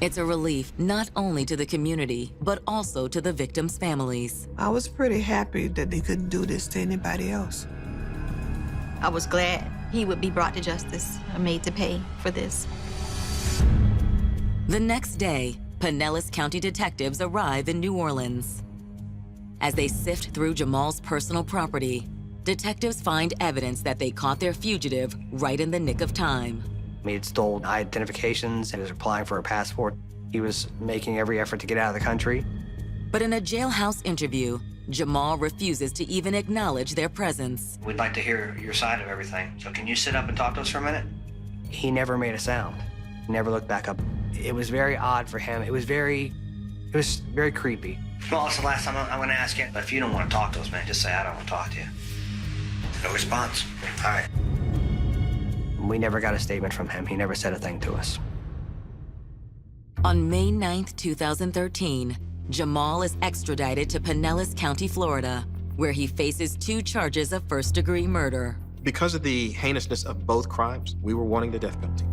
It's a relief not only to the community, but also to the victims' families. I was pretty happy that they couldn't do this to anybody else. I was glad he would be brought to justice or made to pay for this. The next day, Pinellas County detectives arrive in New Orleans. As they sift through Jamal's personal property, detectives find evidence that they caught their fugitive right in the nick of time. He had stolen identifications, he was applying for a passport. He was making every effort to get out of the country. But in a jailhouse interview, Jamal refuses to even acknowledge their presence. We'd like to hear your side of everything, so can you sit up and talk to us for a minute? He never made a sound, never looked back up. It was very odd for him. It was very creepy. Well, it's the last time I'm gonna ask you, but if you don't want to talk to us, man, just say I don't want to talk to you. No response. All right. We never got a statement from him. He never said a thing to us. On May 9th, 2013, Jamal is extradited to Pinellas County, Florida, where he faces 2 charges of first-degree murder. Because of the heinousness of both crimes, we were wanting the death penalty.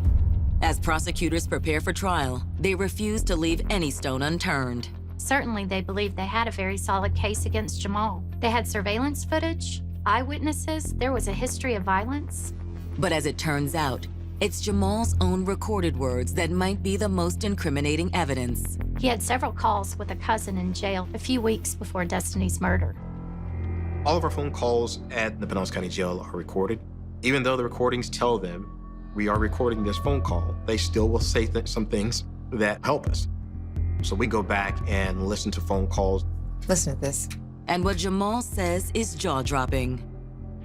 As prosecutors prepare for trial, they refuse to leave any stone unturned. Certainly, they believed they had a very solid case against Jamal. They had surveillance footage, eyewitnesses, there was a history of violence. But as it turns out, it's Jamal's own recorded words that might be the most incriminating evidence. He had several calls with a cousin in jail a few weeks before Destiny's murder. All of our phone calls at the Pinellas County Jail are recorded. Even though the recordings tell them we are recording this phone call, they still will say some things that help us. So we go back and listen to phone calls. Listen to this. And what Jamal says is jaw-dropping.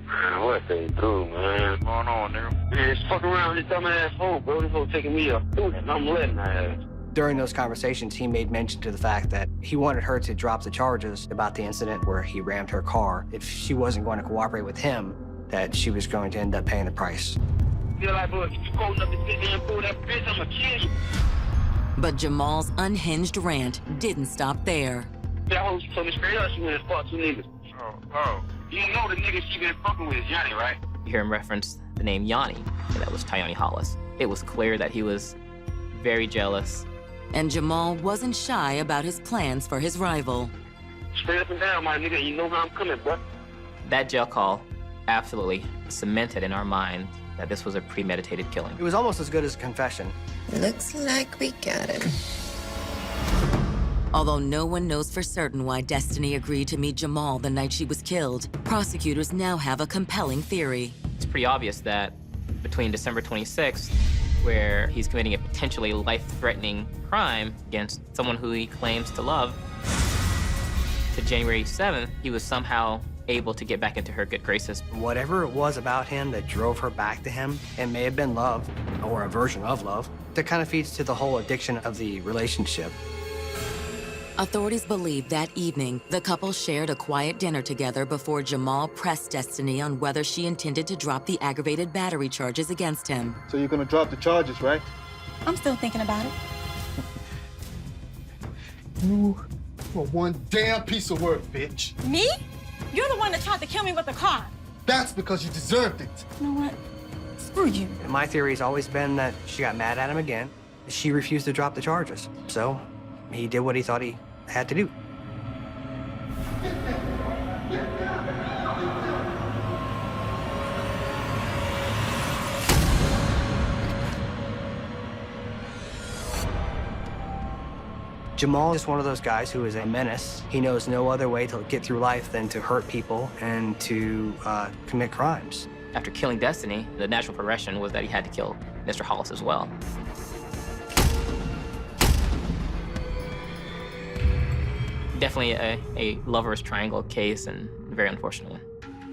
Man, what they do, man? What's going on, nigga? Man, it's fucking around this dumbass hoe, bro. This hoe taking me up, and I'm letting her. During those conversations, he made mention to the fact that he wanted her to drop the charges about the incident where he rammed her car. If she wasn't going to cooperate with him, that she was going to end up paying the price. Feel like, bro, if you cold enough to sit there and pull that bitch, I'ma kill you. But Jamal's unhinged rant didn't stop there. That hoe told me straight up she went and fought 2 niggas. Oh. You know the nigga she been fucking with is Yanni, right? You hear him reference the name Yanni, and that was Tyani Hollis. It was clear that he was very jealous. And Jamal wasn't shy about his plans for his rival. Straight up and down, my nigga. You know how I'm coming, bro. That jail call absolutely cemented in our mind that this was a premeditated killing. It was almost as good as a confession. Looks like we got him. Although no one knows for certain why Destiny agreed to meet Jamal the night she was killed, prosecutors now have a compelling theory. It's pretty obvious that between December 26th, where he's committing a potentially life-threatening crime against someone who he claims to love, to January 7th, he was somehow able to get back into her good graces. Whatever it was about him that drove her back to him, it may have been love, or a version of love, that kind of feeds to the whole addiction of the relationship. Authorities believe that evening, the couple shared a quiet dinner together before Jamal pressed Destiny on whether she intended to drop the aggravated battery charges against him. So you're gonna drop the charges, right? I'm still thinking about it. You are one damn piece of work, bitch. Me? You're the one that tried to kill me with the car. That's because you deserved it. You know what? Screw you. My theory's always been that she got mad at him again. She refused to drop the charges. So he did what he thought he had to do. Jamal is one of those guys who is a menace. He knows no other way to get through life than to hurt people and to commit crimes. After killing Destiny, the natural progression was that he had to kill Mr. Hollis as well. Definitely a lover's triangle case, and a very unfortunate one.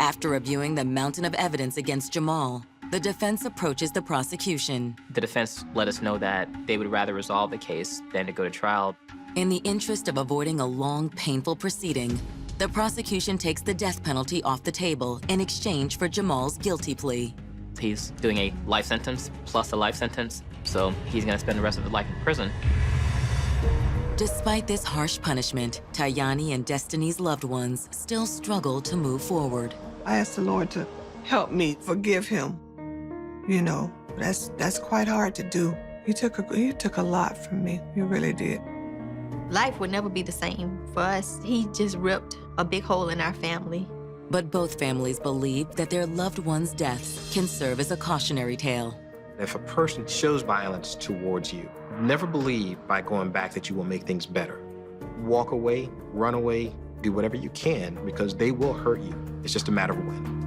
After reviewing the mountain of evidence against Jamal, the defense approaches the prosecution. The defense let us know that they would rather resolve the case than to go to trial. In the interest of avoiding a long, painful proceeding, the prosecution takes the death penalty off the table in exchange for Jamal's guilty plea. He's doing a life sentence plus a life sentence, so he's gonna spend the rest of his life in prison. Despite this harsh punishment, Tyani and Destiny's loved ones still struggle to move forward. I asked the Lord to help me forgive him. You know, that's quite hard to do. You took a lot from me. You really did. Life would never be the same for us. He just ripped a big hole in our family. But both families believe that their loved one's deaths can serve as a cautionary tale. If a person shows violence towards you, never believe by going back that you will make things better. Walk away, run away, do whatever you can because they will hurt you. It's just a matter of when.